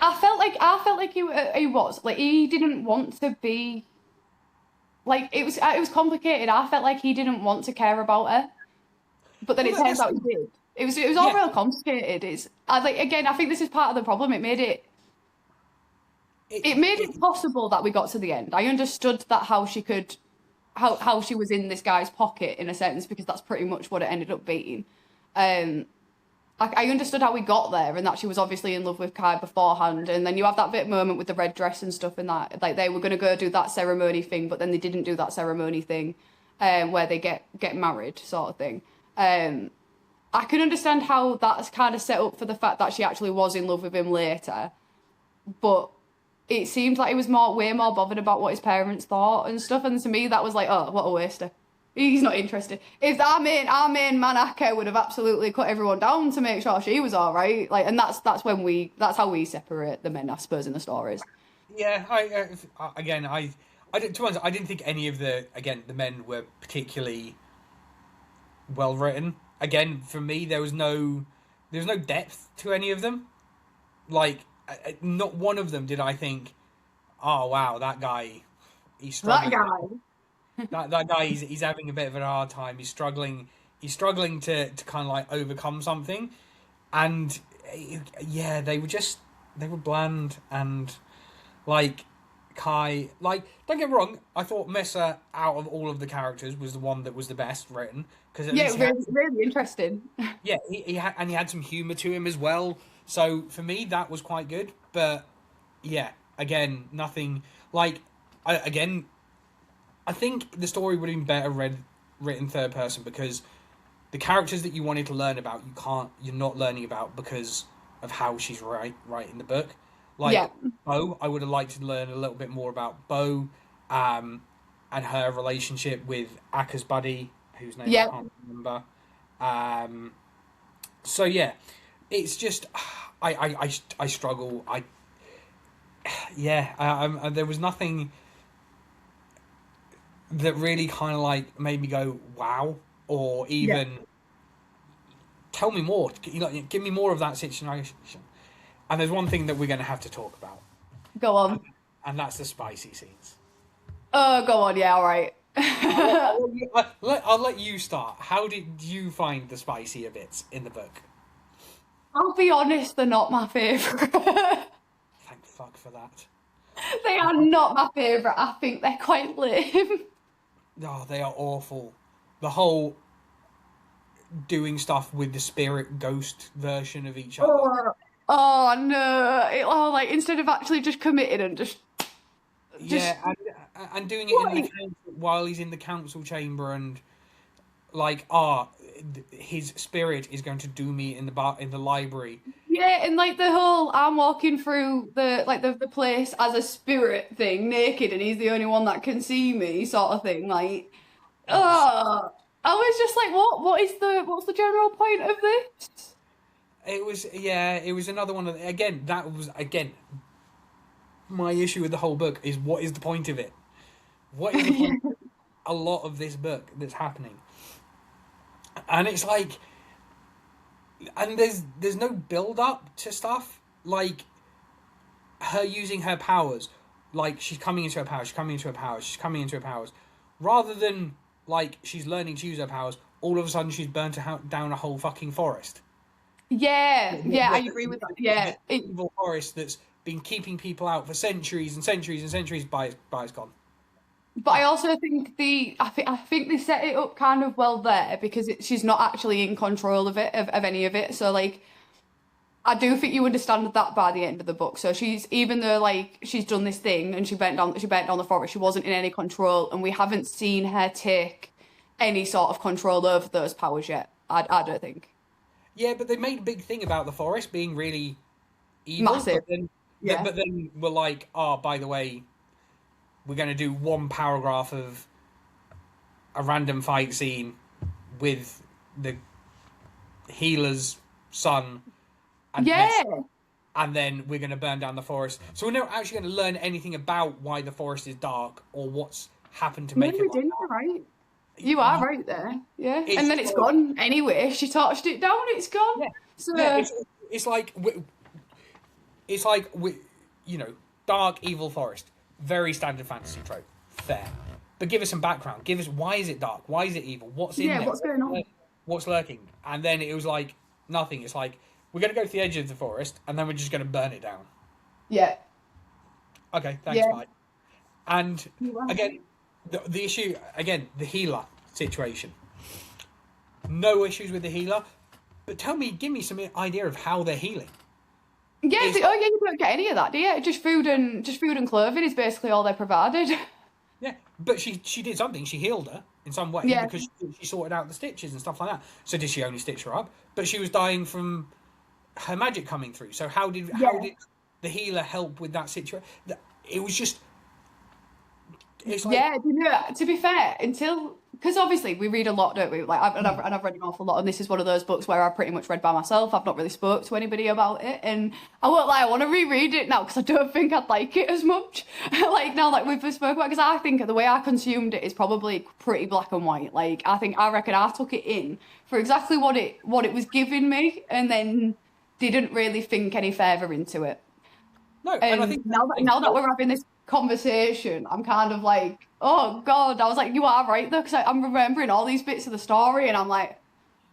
I felt I felt like he was like he didn't want to be like it was complicated. I felt like he didn't want to care about her, but then it Well, turns that's, out he did. It was all yeah, real complicated. I think this is part of the problem. It made it possible that we got to the end. I understood that how she was in this guy's pocket in a sense because that's pretty much what it ended up being. I understood how we got there and that she was obviously in love with Kai beforehand, and then you have that bit moment with the red dress and stuff and that like they were gonna go do that ceremony thing, but then they didn't do that ceremony thing, where they get married sort of thing. I can understand how that's kind of set up for the fact that she actually was in love with him later, but it seemed like he was way more bothered about what his parents thought and stuff, and to me that was like, oh, what a waster. He's not interested. If our main man Ake would have absolutely cut everyone down to make sure she was all right, like, and that's how we separate the men, I suppose, in the stories. yeah. To be honest, I didn't think any of the men were particularly well written. Again, for me, there was no depth to any of them. Like, not one of them did I think, oh wow, that guy, he's struggling. That guy. That guy, he's having a bit of a hard time. He's struggling. He's struggling to kind of like overcome something, and yeah, they were bland and like Kai. Like, don't get me wrong, I thought Mesa out of all of the characters was the one that was the best written because Really interesting. yeah, he had some humor to him as well. So for me, that was quite good. But yeah, again, nothing like I think the story would have been better written third person because the characters that you wanted to learn about, you're not learning about because of how she's writing the book. Like, yeah. Bo, I would have liked to learn a little bit more about Bo, and her relationship with Aka's buddy, whose name I can't remember. So yeah, it's just I struggle. There was nothing that really kind of like made me go wow, or even tell me more. Give me more of that situation. And there's one thing that we're going to have to talk about. Go on. And that's the spicy scenes. Oh, go on. Yeah, all right. I'll let you start. How did you find the spicier bits in the book? I'll be honest, they're not my favourite. Thank fuck for that. They are not my favourite. I think they're quite lame. Oh, they are awful. The whole doing stuff with the spirit ghost version of each other. Oh no! Like instead of actually just committing and just and doing it in the council, while he's in the council chamber and like his spirit is going to do me in the library. Yeah, and like the whole I'm walking through the place as a spirit thing, naked, and he's the only one that can see me, sort of thing. Like, I was just like, what's the general point of this? It was another one of my issue with the whole book is what is the point of it? What is the point of a lot of this book that's happening? And it's like, and there's no build up to stuff like her using her powers, like she's coming into her powers, rather than like she's learning to use her powers. All of a sudden, she's burnt down a whole fucking forest. Yeah, I agree with that. Yeah, evil forest that's been keeping people out for centuries and centuries and centuries. By it's gone. But I also think I think they set it up kind of well there because she's not actually in control of any of it. So like, I do think you understand that by the end of the book. So even though like she's done this thing and she bent down the forest, she wasn't in any control, and we haven't seen her take any sort of control over those powers yet. I don't think. Yeah, but they made a big thing about the forest being really evil. Massive. But then we're like, by the way, we're going to do one paragraph of a random fight scene with the healer's son. And and then we're going to burn down the forest. So we're not actually going to learn anything about why the forest is dark or what's happened to make it like that. Right. You are right there, yeah. And then it's gone anyway. She touched it down, it's gone. Yeah. So it's like dark, evil forest. Very standard fantasy trope. Fair. But give us some background. Give us, why is it dark? Why is it evil? What's in Yeah, there? what's going on? What's lurking? And then it was like nothing. It's like, we're going to go to the edge of the forest, and then we're just going to burn it down. Yeah. Okay, thanks, Yeah. Mike. And You're welcome. again, the issue, again, the healer situation. No issues with the healer, but give me some idea of how they're healing. Yeah, you don't get any of that, do you? Just food and clothing is basically all they provided. Yeah, but she did something. She healed her in some way Yeah. because she sorted out the stitches and stuff like that. So did she only stitch her up? But she was dying from her magic coming through. So how did the healer help with that situation? It was just. It's like, Yeah, to be fair, because obviously we read a lot, don't we? Like, I've read an awful lot, and this is one of those books where I've pretty much read by myself. I've not really spoke to anybody about it, and I won't lie, I want to reread it now because I don't think I'd like it as much. Like now, like we've spoken about, because I think the way I consumed it is probably pretty black and white. Like I reckon I took it in for exactly what it was giving me, and then didn't really think any further into it. no, and I think Now that we're having this conversation, I'm kind of like, oh God. I was like, you are right though, because I'm remembering all these bits of the story, and I'm like,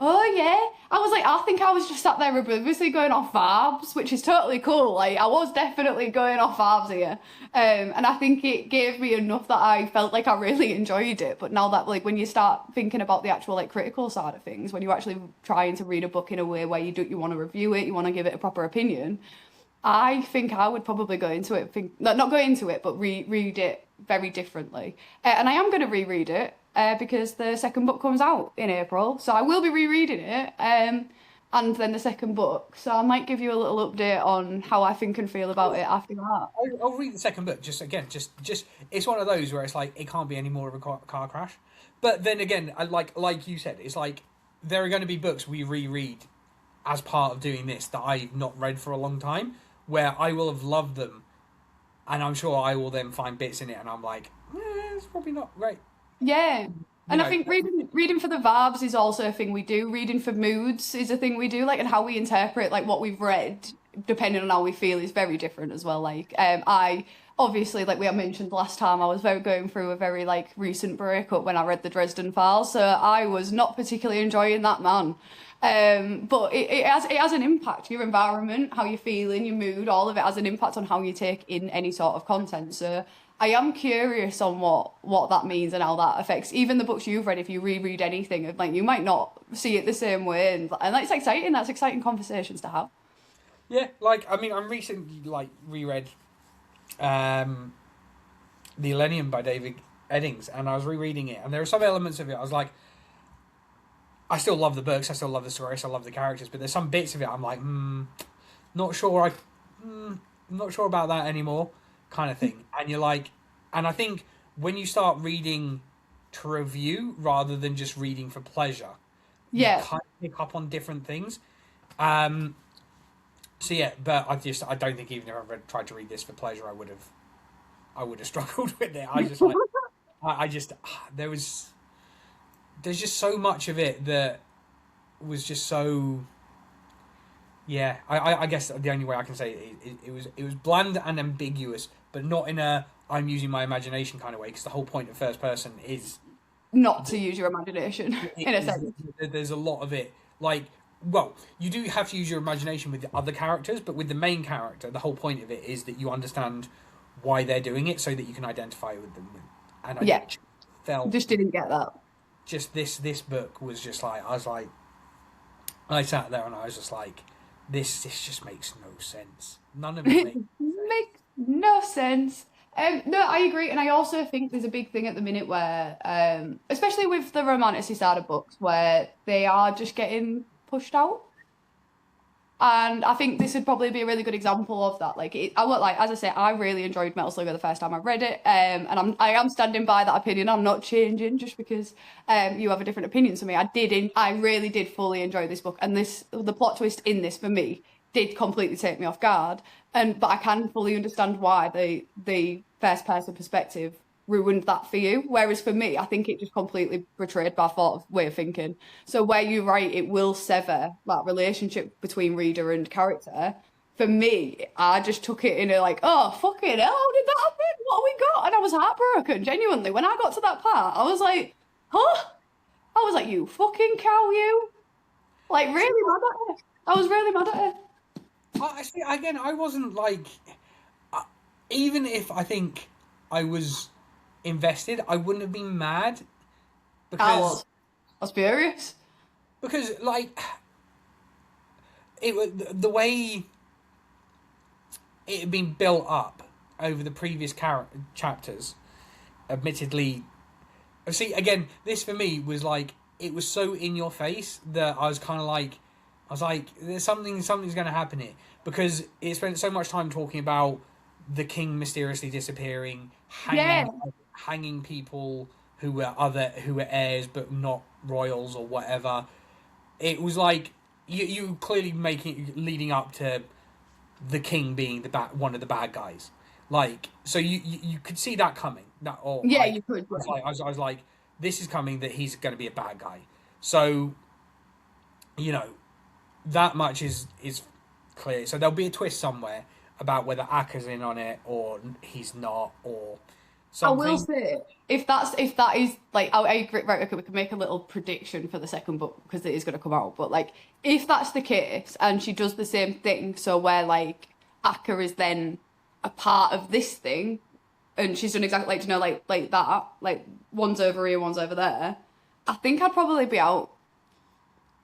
oh yeah. I was like, I think I was just sat there obliviously going off vibes, which is totally cool. Like, I was definitely going off vibes here, and I think it gave me enough that I felt like I really enjoyed it. But now that, like, when you start thinking about the actual like critical side of things, when you're actually trying to read a book in a way where you want to review it, you want to give it a proper opinion, I think I would probably go into it, not go into it, but read it very differently. And I am going to reread it because the second book comes out in April. So I will be rereading it and then the second book. So I might give you a little update on how I think and feel about it after that. I'll read the second book. Just it's one of those where it's like it can't be any more of a car crash. But then again, like you said, it's like there are going to be books we reread as part of doing this that I've not read for a long time, where I will have loved them, and I'm sure I will then find bits in it, and I'm like, it's probably not great. Yeah. And I think reading for the vibes is also a thing we do. Reading for moods is a thing we do, like, and how we interpret like what we've read, depending on how we feel, is very different as well. Like, I obviously, like we had mentioned last time, I was going through a very like recent breakup when I read the Dresden Files, so I was not particularly enjoying that man. But it has an impact. Your environment, how you're feeling, your mood, all of it has an impact on how you take in any sort of content. So I am curious on what that means and how that affects even the books you've read. If you reread anything, like, you might not see it the same way, and that's exciting. That's exciting conversations to have. Yeah, like, I mean, I'm recently like reread The Millennium by David Eddings, and I was rereading it, and there are some elements of it I was like, I still love the books, I still love the story, I still love the characters, but there's some bits of it I'm like, not sure not sure about that anymore, kind of thing. And you're like, and I think when you start reading to review rather than just reading for pleasure, Yeah. you kind of pick up on different things. So yeah, but I don't think even if I tried to read this for pleasure, I would have struggled with it. I just like, there's just so much of it that was just so. Yeah, I guess the only way I can say it was bland and ambiguous, but not in a I'm using my imagination kind of way, because the whole point of first person is not to use your imagination in a sense. There's a lot of it, like, well, you do have to use your imagination with the other characters, but with the main character, the whole point of it is that you understand why they're doing it so that you can identify with them. And I just didn't get that. Just this book was just like, I sat there and I was just like, this just makes no sense. None of it makes no sense. No, I agree, and I also think there's a big thing at the minute where, especially with the romanticy side of books, where they are just getting pushed out. And I think this would probably be a really good example of that. Like, as I say, I really enjoyed Metal Slinger the first time I read it, and I am standing by that opinion. I'm not changing just because you have a different opinion to me. I really did fully enjoy this book, and the plot twist in this for me did completely take me off guard. But I can fully understand why the first person perspective ruined that for you. Whereas for me, I think it just completely betrayed my way of thinking. So where you're right, it will sever that relationship between reader and character. for me, I just took it in a like, oh, fucking hell, how did that happen? What have we got? And I was heartbroken, genuinely. When I got to that part, I was like, huh? I was like, you fucking cow, you. Like, really mad at her. I was really mad at her. I see. Again, I wasn't like, even if I think I was invested, I wouldn't have been mad I because was. I was furious. like it was the way it had been built up over the previous chapters. Admittedly, see again, this for me was like it was so in your face that I was kind of like, I was like, there's something's going to happen here because it spent so much time talking about the king mysteriously disappearing, Yeah. hanging people who were heirs but not royals or whatever. It was like you clearly making leading up to the king being one of the bad guys. Like so you could see that coming. That or Yeah, like you could. I was like this is coming that he's going to be a bad guy. So you know that much is clear. So there'll be a twist somewhere about whether Akka's in on it or he's not or I will something. say, if that is like, I agree. Right, okay, we can make a little prediction for the second book because it is going to come out. But like, if that's the case, and she does the same thing, so where like Akka is then a part of this thing, and she's done exactly like like that, like one's over here, one's over there. I think I'd probably be out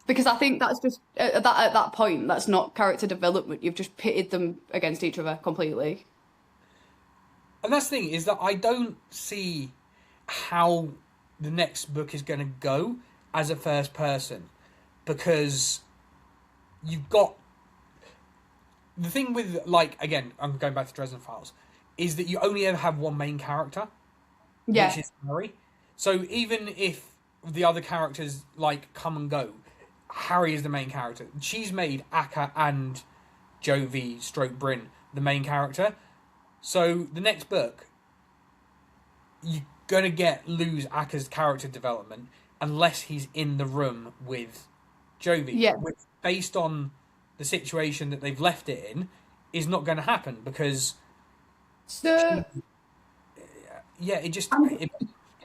because I think that's just at that point that's not character development. You've just pitted them against each other completely. And that's the thing is that I don't see how the next book is going to go as a first person because you've got the thing with like again I'm going back to Dresden Files is that you only ever have one main character Yeah, which is Harry. So even if the other characters like come and go, Harry is the main character. She's made Akka and Jovi stroke Bryn the main character. So the next book, you're gonna lose Akka's character development unless he's in the room with Jovi. yeah. Which, based on the situation that they've left it in, is not going to happen because So. yeah, it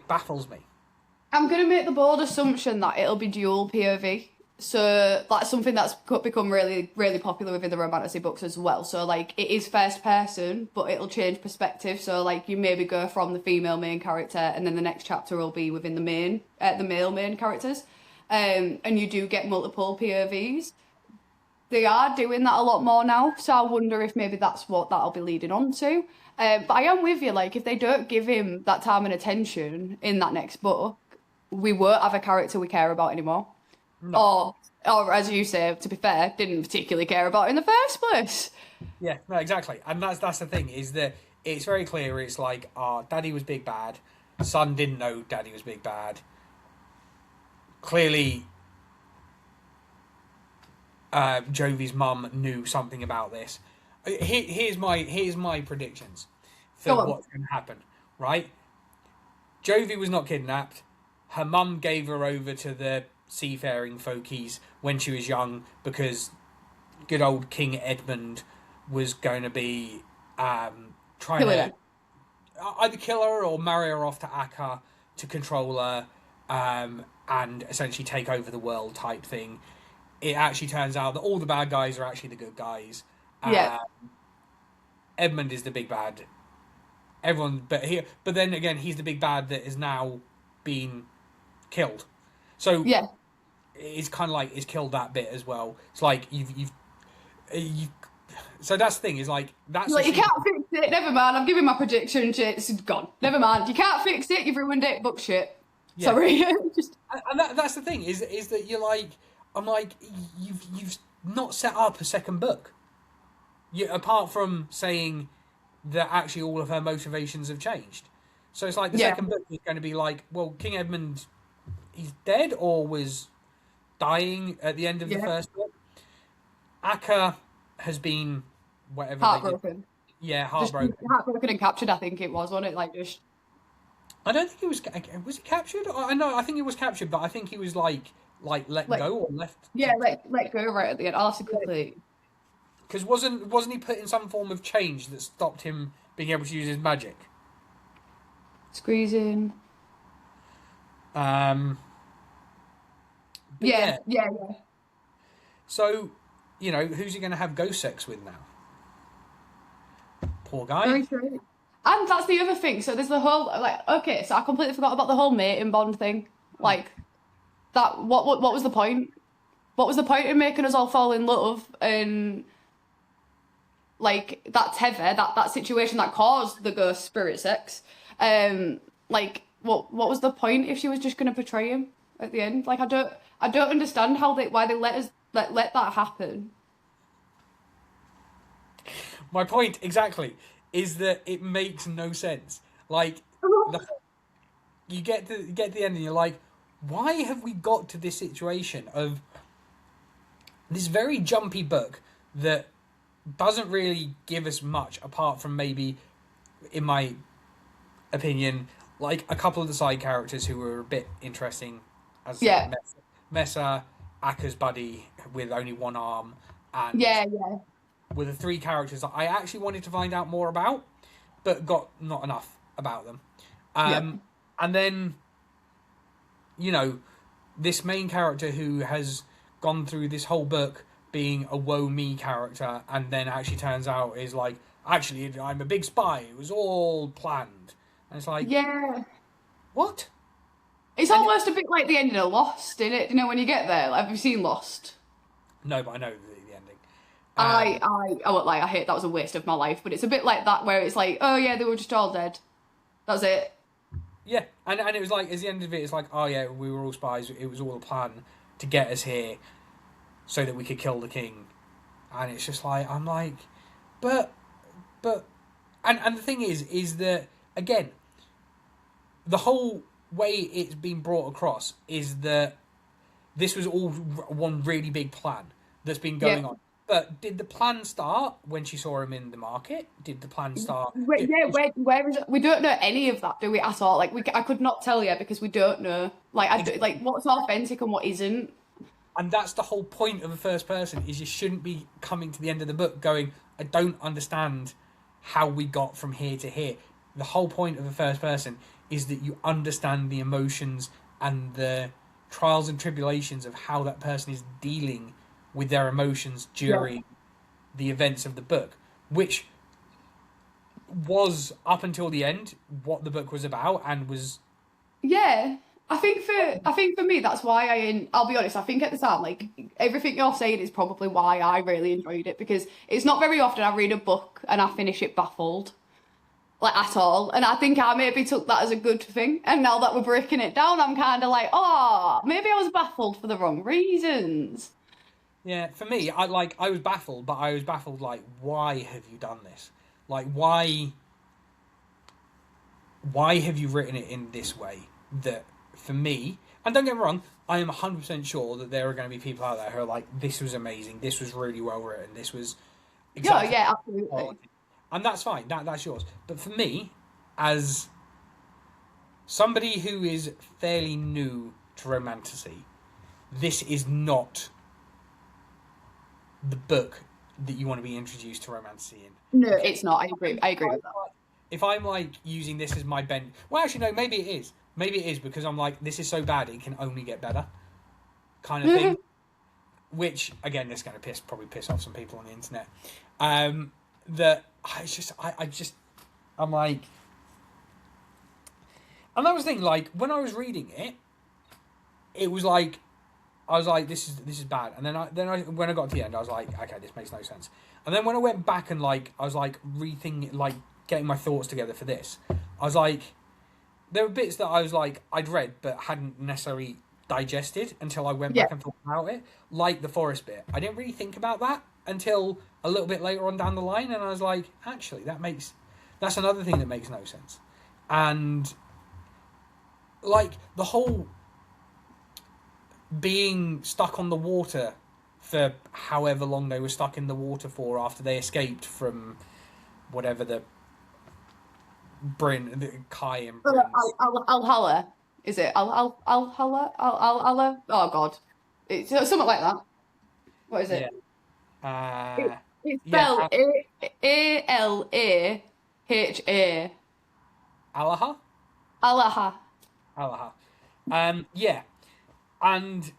baffles me. I'm gonna make the bold assumption that it'll be dual POV. So that's something that's become really, really popular within the romantasy books as well. So like it is first person, but it'll change perspective. So like you maybe go from the female main character, and then the next chapter will be within the male main characters, and you do get multiple POVs. They are doing that a lot more now, so I wonder if maybe that's what that'll be leading on to. But I am with you, like, if they don't give him that time and attention in that next book, we won't have a character we care about anymore. No. Or as you say, to be fair, didn't particularly care about in the first place. Yeah, no, exactly, and that's the thing is that it's very clear. It's like, Daddy was big bad. Son didn't know Daddy was big bad. Clearly, Jovi's mum knew something about this. Here's my predictions for Go on. what's going to happen. Right, Jovi was not kidnapped. Her mum gave her over to the seafaring folkies when she was young because good old King Edmund was going to be trying Killing to her. either kill her or marry her off to Akka to control her and essentially take over the world type thing. It actually turns out that all the bad guys are actually the good guys. Yeah. Edmund is the big bad. But then again, he's the big bad that is now being killed. So Yeah. it's kind of like it's killed that bit as well. It's like you've so that's the thing is like that's Like, you can't fix it. Never mind. I'm giving my prediction. Shit, it's gone. Never mind. You can't fix it. You've ruined it. Book shit. Yeah. Sorry. Just and that's the thing is that you're like I'm like you've not set up a second book. Apart from saying that actually all of her motivations have changed. So it's like the Yeah. second book is going to be like, well, King Edmund, he's dead or was dying at the end of the Yeah. first book. Akka has been whatever. heartbroken. Yeah, Just heartbroken. heartbroken and captured. I think it was, wasn't it? Like just. I don't think it was. Was he captured? I know. I think he was captured, but I think he was like let Like, go or left. Yeah, let go right at the end. I'll have to quickly. Because wasn't he put in some form of change that stopped him being able to use his magic? Squeezing. But Yeah, yeah. yeah, yeah. So, who's he going to have ghost sex with now? Poor guy. Very true. And that's the other thing. So there's the whole like, okay, so I completely forgot about the whole mating bond thing. Like that. What was the point? What was the point in making us all fall in love and like that tether, that situation that caused the ghost spirit sex? Like what was the point if she was just going to betray him at the end? Like I don't understand why they let that happen. My point exactly is that it makes no sense. Like the, you get to the end and you're like, why have we got to this situation of this very jumpy book that doesn't really give us much apart from maybe, in my opinion, like a couple of the side characters who were a bit interesting, as I Yeah, said, Mesa, Akka's buddy with only one arm, and yeah, yeah, were the three characters that I actually wanted to find out more about, but got not enough about them. yeah. And then, this main character who has gone through this whole book being a woe me character, and then actually turns out is like, actually, I'm a big spy. It was all planned. And it's like, Yeah. what? It's And almost a bit like the ending of Lost, isn't it? You know, when you get there, like, have you seen Lost? no, but I know the ending. I won't lie, I hate that was a waste of my life, but it's a bit like that where it's like, oh yeah, they were just all dead. That's it. Yeah, and it was like, at the end of it, it's like, oh yeah, we were all spies. It was all a plan to get us here so that we could kill the king. And it's just like, I'm like, but, and the thing is that, again, the whole way it's been brought across is that this was all one really big plan that's been going Yeah. on. But did the plan start when she saw him in the market? Did the plan start? Where is it? We don't know any of that, do we, at all? Like, I could not tell you because we don't know. Like, like what's authentic and what isn't. And that's the whole point of a first person, is you shouldn't be coming to the end of the book going, I don't understand how we got from here to here. The whole point of a first person is that you understand the emotions and the trials and tribulations of how that person is dealing with their emotions during the events of the book, which was, up until the end, what the book was about, and was... Yeah. I think for me that's why I'll be honest, I think at the time, like everything you're saying is probably why I really enjoyed it, because it's not very often I read a book and I finish it baffled. Like at all. And I think I maybe took that as a good thing. And now that we're breaking it down, I'm kind of like, oh, maybe I was baffled for the wrong reasons. Yeah, for me, I was baffled, but I was baffled like, why have you done this? Like, why have you written it in this way? That, for me, and don't get me wrong, I am 100% sure that there are going to be people out there who are like, this was amazing, this was really well written, this was exactly... Yeah, absolutely. And that's fine, that's yours. But for me, as somebody who is fairly new to romantasy, this is not the book that you want to be introduced to romantasy in. No, it's not. I agree with that. If I'm like using this as my bent, well, actually no, maybe it is. Maybe it is because I'm like, this is so bad it can only get better, kind of thing. Which again, this is going to probably piss off some people on the internet. That I'm like, and that was the thing. Like when I was reading it, it was like, I was like, this is bad. And then when I got to the end, I was like, okay, this makes no sense. And then when I went back and like, I was like rethinking, like getting my thoughts together for this, I was like, there were bits that I was like, I'd read but hadn't necessarily digested until I went back and thought about it, like the forest bit. I didn't really think about that until a little bit later on down the line, and I was like, actually, that's another thing that makes no sense. And like the whole being stuck on the water for however long they were stuck in the water for after they escaped from whatever the Kai and Bryn. Alhalla, is it? Alhalla? Oh God, it's something like that. What is it? Yeah. It's Yeah, spelled Alaha. Alaha, Alaha. Alaha. Yeah, and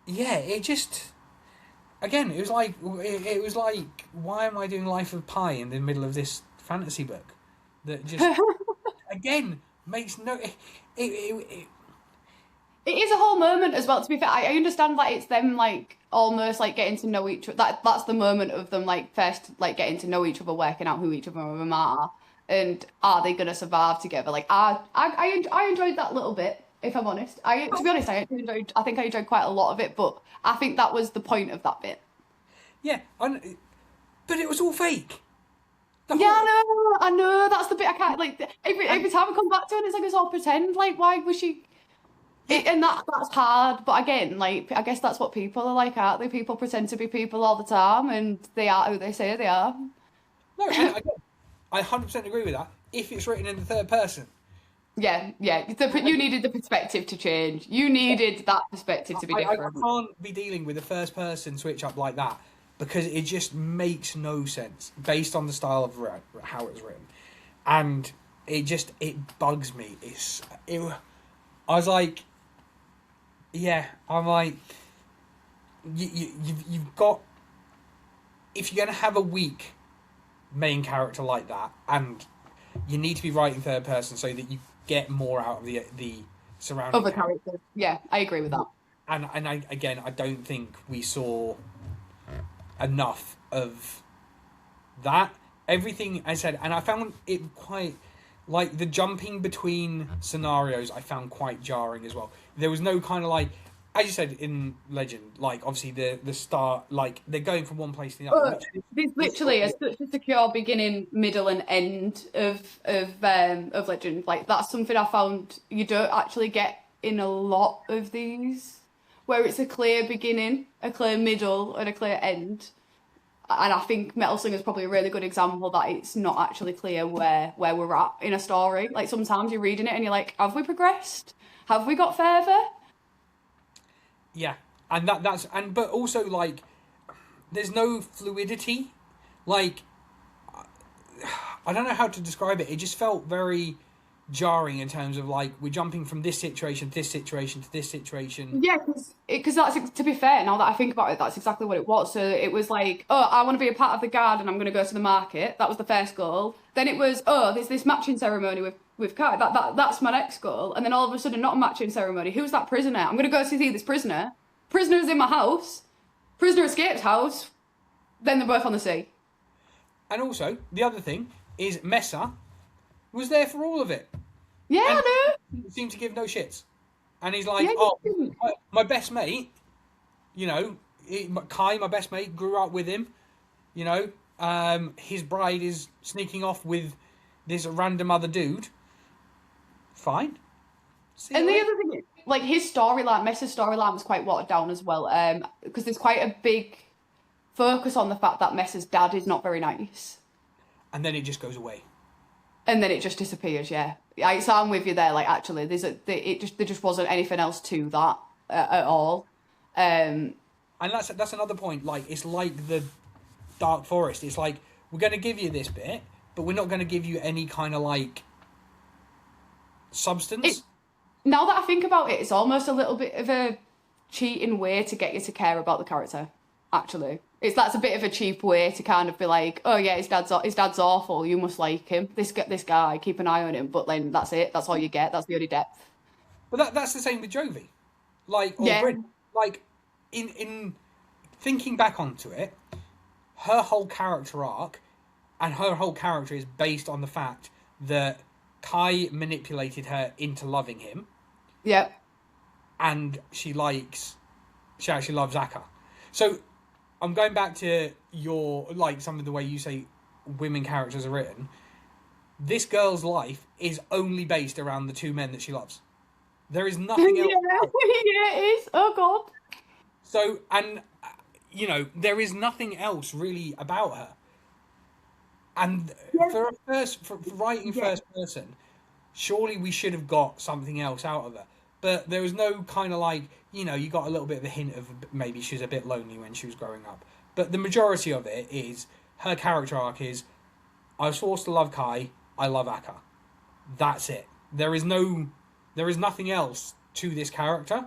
yeah, it just again, it was like, why am I doing Life of Pi in the middle of this fantasy book that just again makes no it It is a whole moment as well. To be fair, I understand that it's them like almost like getting to know each other. That's the moment of them like first like getting to know each other, working out who each of them are, and are they gonna survive together? Like I enjoyed that little bit. If I'm honest, to be honest, I enjoyed. I think I enjoyed quite a lot of it, but I think that was the point of that bit. yeah, but it was all fake. The Yeah, whole I know. That's the bit I can't like. Every and time I come back to it, it's like it's all pretend. Like, why was she? yeah, And that's hard, but again, like I guess that's what people are like, aren't they? People pretend to be people all the time, and they are who they say they are. no, and again, I 100% agree with that. If it's written in the third person, Yeah, yeah. You needed the perspective to change. You yeah, needed that perspective to be I different. can't be dealing with a first person switch up like that because it just makes no sense based on the style of how it was written, and it bugs me. I was like, yeah, I'm like, you've got, if you're gonna have a weak main character like that, and you need to be writing third person so that you get more out of the surrounding Other character. characters. Yeah, I agree with that. And I again, I don't think we saw enough of that. Everything I said, and I found it quite like the jumping between scenarios. I found quite jarring as well. There was no kind of like, as you said in Legend, like obviously the start, like they're going from one place to the other. There's Which literally such a secure beginning, middle, and end of Legend. Like that's something I found you don't actually get in a lot of these, where it's a clear beginning, a clear middle, and a clear end. And I think Metal Slinger is probably a really good example that it's not actually clear where we're at in a story. Like sometimes you're reading it and you're like, have we progressed? Have we got further? yeah, and that's and but also like there's no fluidity. Like I don't know how to describe it. It just felt very jarring in terms of like we're jumping from this situation to this situation to this situation. Yeah, because that's to be fair. Now that I think about it, that's exactly what it was. So it was like, oh, I want to be a part of the guard, and I'm going to go to the market. That was the first goal. Then it was, oh, there's this matching ceremony with Kai. That's my next goal. And then all of a sudden, not a matching ceremony. Who's that prisoner? I'm going to go see this prisoner. Prisoner's in my house. Prisoner escapes house. Then they're both on the sea. And also the other thing is Mesa was there for all of it Yeah, and I seemed to give no shits. And he's know. like, Yeah, oh, you didn't. my best mate, you know, Kai, my best mate, grew up with him. You know, his bride is sneaking off with this random other dude. Fine. See you And the later. other thing, like his storyline, Messa's storyline was quite watered down as well. Because there's quite a big focus on the fact that Messa's dad is not very nice. And then it just goes away. And then it just disappears. Yeah, so I'm with you there. Like actually, there just wasn't anything else to that at all. And that's another point. Like it's like the Dark Forest. It's like we're going to give you this bit, but we're not going to give you any kind of like substance. It Now that I think about it, it's almost a little bit of a cheating way to get you to care about the character. Actually, that's a bit of a cheap way to kind of be like, oh yeah, his dad's awful. You must like him. This guy, keep an eye on him. But then that's it. That's all you get. That's the only depth. But that's the same with Jovi, like or Yeah. Bryn. Like in thinking back onto it, her whole character arc and her whole character is based on the fact that Kai manipulated her into loving him, Yeah. and she actually loves Akka. So I'm going back to your like some of the way you say women characters are written. This girl's life is only based around the two men that she loves. There is nothing else. Yeah. Yeah, it is. Oh god. So, and you know, there is nothing else really about her. And Yeah. for writing Yeah. first person, surely we should have got something else out of her. But there was no kind of like, you know, you got a little bit of a hint of maybe she was a bit lonely when she was growing up. But the majority of it is her character arc is I was forced to love Kai, I love Akka. That's it. There is nothing else to this character.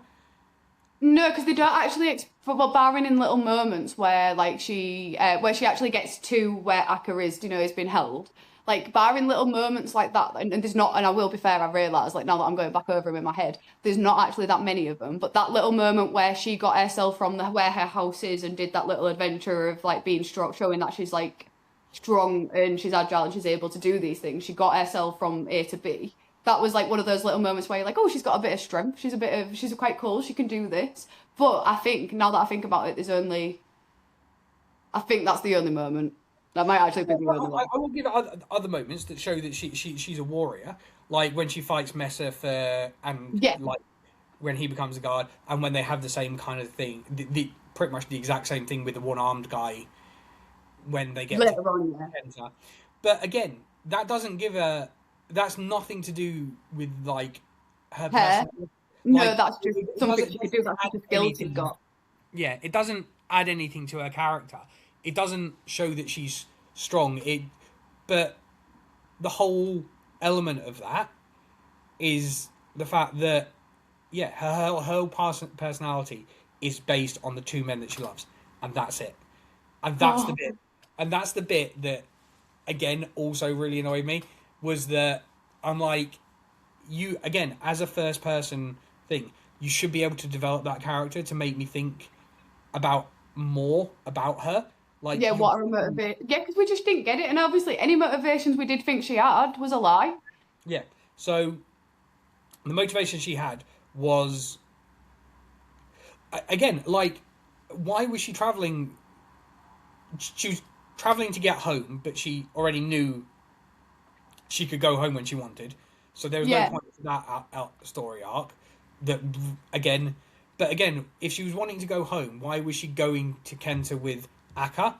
No, because they don't actually, well, barring in little moments where like where she actually gets to where Akka is, has been held. Like barring little moments like that, and there's not, and I will be fair, I realise like now that I'm going back over them in my head, there's not actually that many of them. But that little moment where she got herself from where her house is and did that little adventure of like being strong, showing that she's like strong and she's agile and she's able to do these things. She got herself from A to B. That was like one of those little moments where you're like, oh, she's got a bit of strength. She's quite cool. She can do this. But I think now that I think about it, I think that's the only moment. That might actually be the only one. I will give it other moments that show that she's a warrior, like when she fights Messer like when he becomes a guard, and when they have the same kind of thing, the pretty much the exact same thing with the one-armed guy when they get later on, yeah. Enter. But again, that doesn't give her. That's nothing to do with like her personality. No, like, that's just something she could do. That's just a skill she's got. Yeah, it doesn't add anything to her character. It doesn't show that she's strong. But the whole element of that is the fact that her whole personality is based on the two men that she loves, and that's it. And that's the bit. And that's the bit that, again, also really annoyed me. Was that I'm like, you again as a first person thing, you should be able to develop that character to make me think about more about her. Like what her motivation? Yeah, because we just didn't get it, and obviously any motivations we did think she had was a lie. Yeah. So the motivation she had was again like, why was she traveling? She was traveling to get home, but she already knew she could go home when she wanted, so there was no point to that story arc. That again, if she was wanting to go home, why was she going to Kenta with Akka?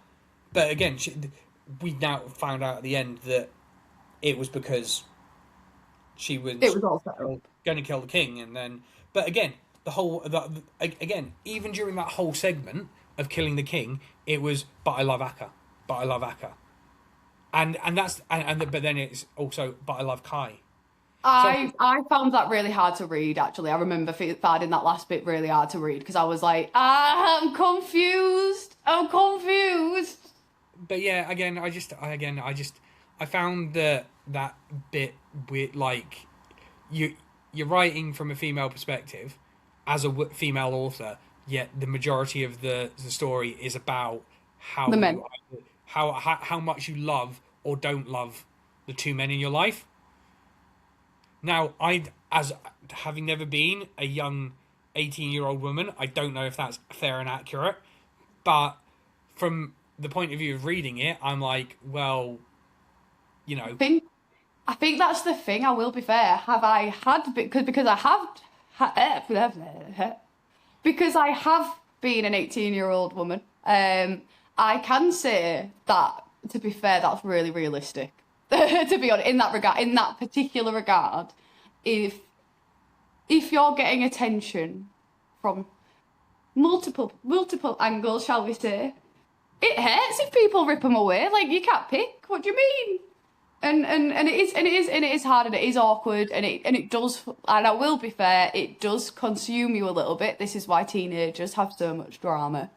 But again, we now found out at the end that it was because it was all set up. Going to kill the king, and then. But again, again, even during that whole segment of killing the king, it was, but I love Akka, but I love Akka. And but then it's also, but I love Kai. I found that really hard to read. Actually, I remember finding that last bit really hard to read because I was like, I'm confused. But yeah, again, I found that bit weird. Like, you're writing from a female perspective as a female author, yet the majority of the story is about how the men. How much you love or don't love the two men in your life. Now, as having never been a young 18-year-old woman, I don't know if that's fair and accurate, but from the point of view of reading it, I'm like, well, I think that's the thing. I will be fair. Have I had because I have because I have been an 18-year-old woman. I can say that, to be fair, that's really realistic. To be honest, in that particular regard, if you're getting attention from multiple angles, shall we say, it hurts if people rip them away. Like, you can't pick. What do you mean? And it is hard, and it is awkward, and it does. And I will be fair, it does consume you a little bit. This is why teenagers have so much drama,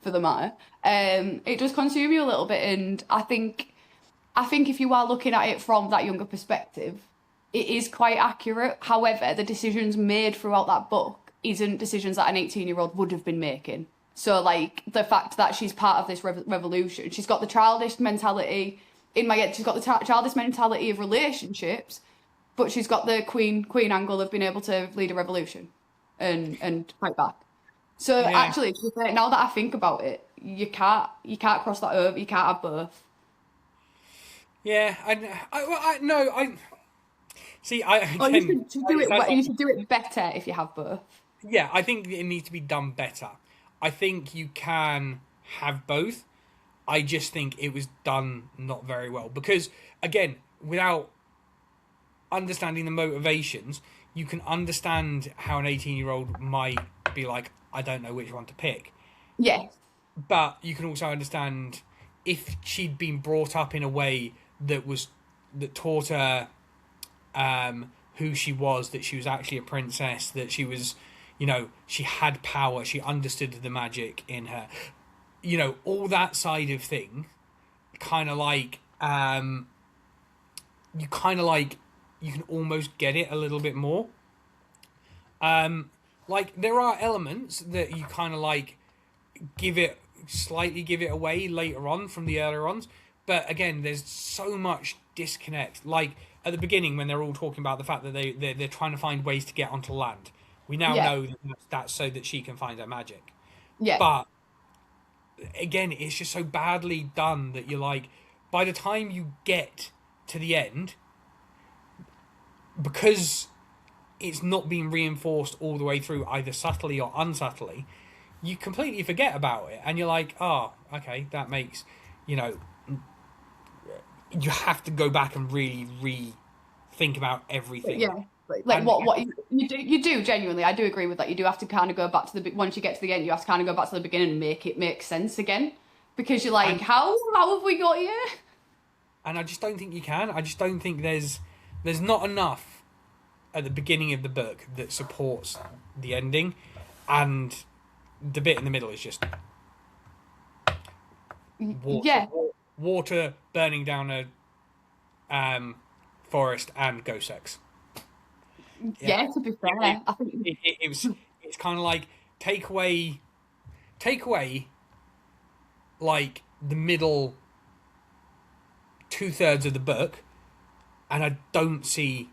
for the matter. It does consume you a little bit, and I think if you are looking at it from that younger perspective, it is quite accurate. However, the decisions made throughout that book isn't decisions that an 18-year-old would have been making. So, like, the fact that she's part of this revolution, she's got the childish mentality. In my head, she's got the childish mentality of relationships, but she's got the queen angle of being able to lead a revolution and fight back. So actually, now that I think about it, you can't cross that over. You can't have both. Yeah, I see. You should do it better if you have both. Yeah, I think it needs to be done better. I think you can have both. I just think it was done not very well because, again, without understanding the motivations, you can understand how an 18-year-old might be like, I don't know which one to pick. Yes. but you can also understand if she'd been brought up in a way that taught her who she was, that she was actually a princess, that she was, she had power, she understood the magic in her, all that side of thing, kind of like, you can almost get it a little bit more. Like there are elements that you kind of like give it away later on from the earlier ones, but again, there's so much disconnect. Like at the beginning when they're all talking about the fact that they're trying to find ways to get onto land. We now Yeah, know that that's so that she can find her magic. yeah. But again, it's just so badly done that you're like, by the time you get to the end, because it's not being reinforced all the way through, either subtly or unsubtly, you completely forget about it, and you're like, oh, okay, that makes, you know, you have to go back and really think about everything. Yeah, like And what you do genuinely. I do agree with that. You do have to kind of go back to once you get to the end, you have to kind of go back to the beginning and make it make sense again, because you're like, and how have we got here? I just don't think you can. I just don't think there's not enough at the beginning of the book that supports the ending, and the bit in the middle is just water, Yeah, water burning down a forest and ghost sex. Yeah, yeah. To be fair, it, I think it was. It's kind of like take away like the middle 2/3 of the book, and I don't see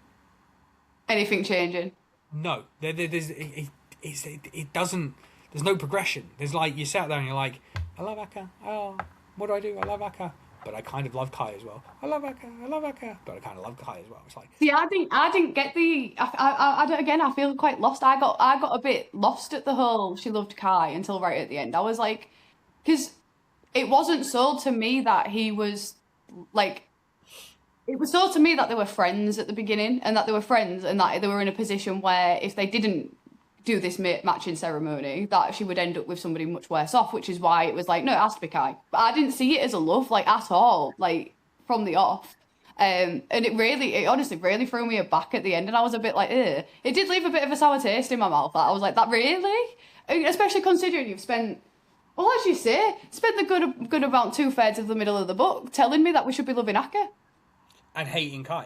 anything changing. no. It doesn't. There's no progression. There's like you sat there and you're like, I love Akka. Oh, what do I do? I love Akka, but I kind of love Kai as well. I love Akka. I love Akka, but I kind of love Kai as well. It's like See, I didn't get the. I don't, again, I feel quite lost. I got a bit lost at the whole she loved Kai until right at the end. I was like, because it wasn't sold to me that he was like. It was sold to me that they were friends at the beginning, and that they were friends, and that they were in a position where if they didn't do this matching ceremony, that she would end up with somebody much worse off. Which is why it was like, no, it has to be Kai. But I didn't see it as a love, like at all, like from the off. And it honestly really threw me aback at the end, and I was a bit like, ugh. It did leave a bit of a sour taste in my mouth. That I was like, that really? Especially considering you've spent, well, as you say, spent the good about 2/3 of the middle of the book telling me that we should be loving Akka and hating Kai.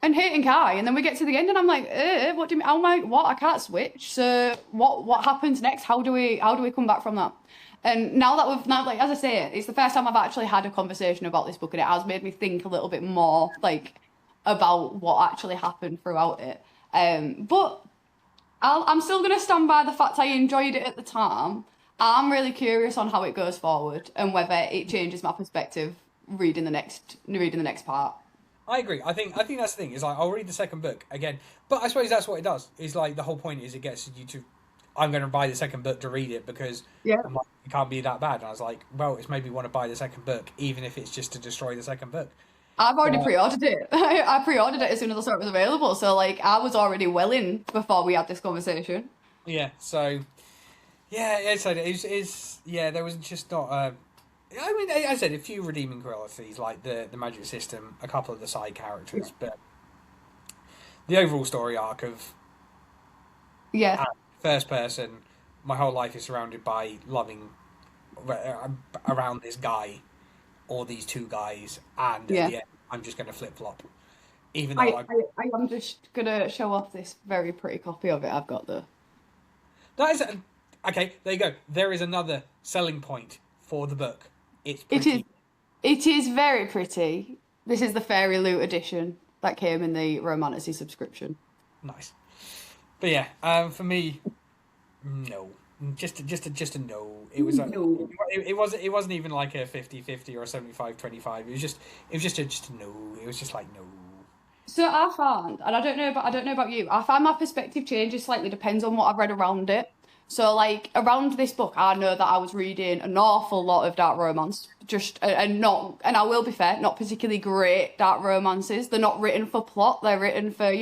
and hating Kai, and then we get to the end, and I'm like, what do you mean? How am I? What? I can't switch. So what happens next? How do we come back from that? And now, like as I say, it's the first time I've actually had a conversation about this book, and it has made me think a little bit more like about what actually happened throughout it. But I'm still gonna stand by the fact I enjoyed it at the time. I'm really curious on how it goes forward and whether it changes my perspective reading the next part. I agree. I think that's the thing. Is like I'll read the second book again, but I suppose that's what it does. Is like the whole point is it gets you to. I'm going to buy the second book to read it because Yeah. I'm like, it can't be that bad. And I was like, well, it's made me want to buy the second book, even if it's just to destroy the second book. I've already pre-ordered it. I pre-ordered it as soon as I saw it was available. So like I was already well in before we had this conversation. Yeah. So yeah, it's yeah. There was just not. I mean, I said a few redeeming qualities like the magic system, a couple of the side characters, but the overall story arc of Yeah. first person, my whole life is surrounded by loving around this guy or these two guys, and Yeah. at the end, I'm just going to flip flop. Even I, though I am just gonna show off this very pretty copy of it I've got though. that is okay. There you go. There is another selling point for the book. It's It is pretty it is very pretty. This is the Fairy Loot edition that came in the Romantasy subscription. nice. But yeah, for me, no. Just a no. It was No. it wasn't even like a 50-50 or a 75-25. It was just a no. It was just like no. So I found, and I don't know about you. I find my perspective changes slightly depends on what I've read around it. So like around this book, I know that I was reading an awful lot of dark romance, just and not, and I will be fair, not particularly great dark romances. They're not written for plot; they're written for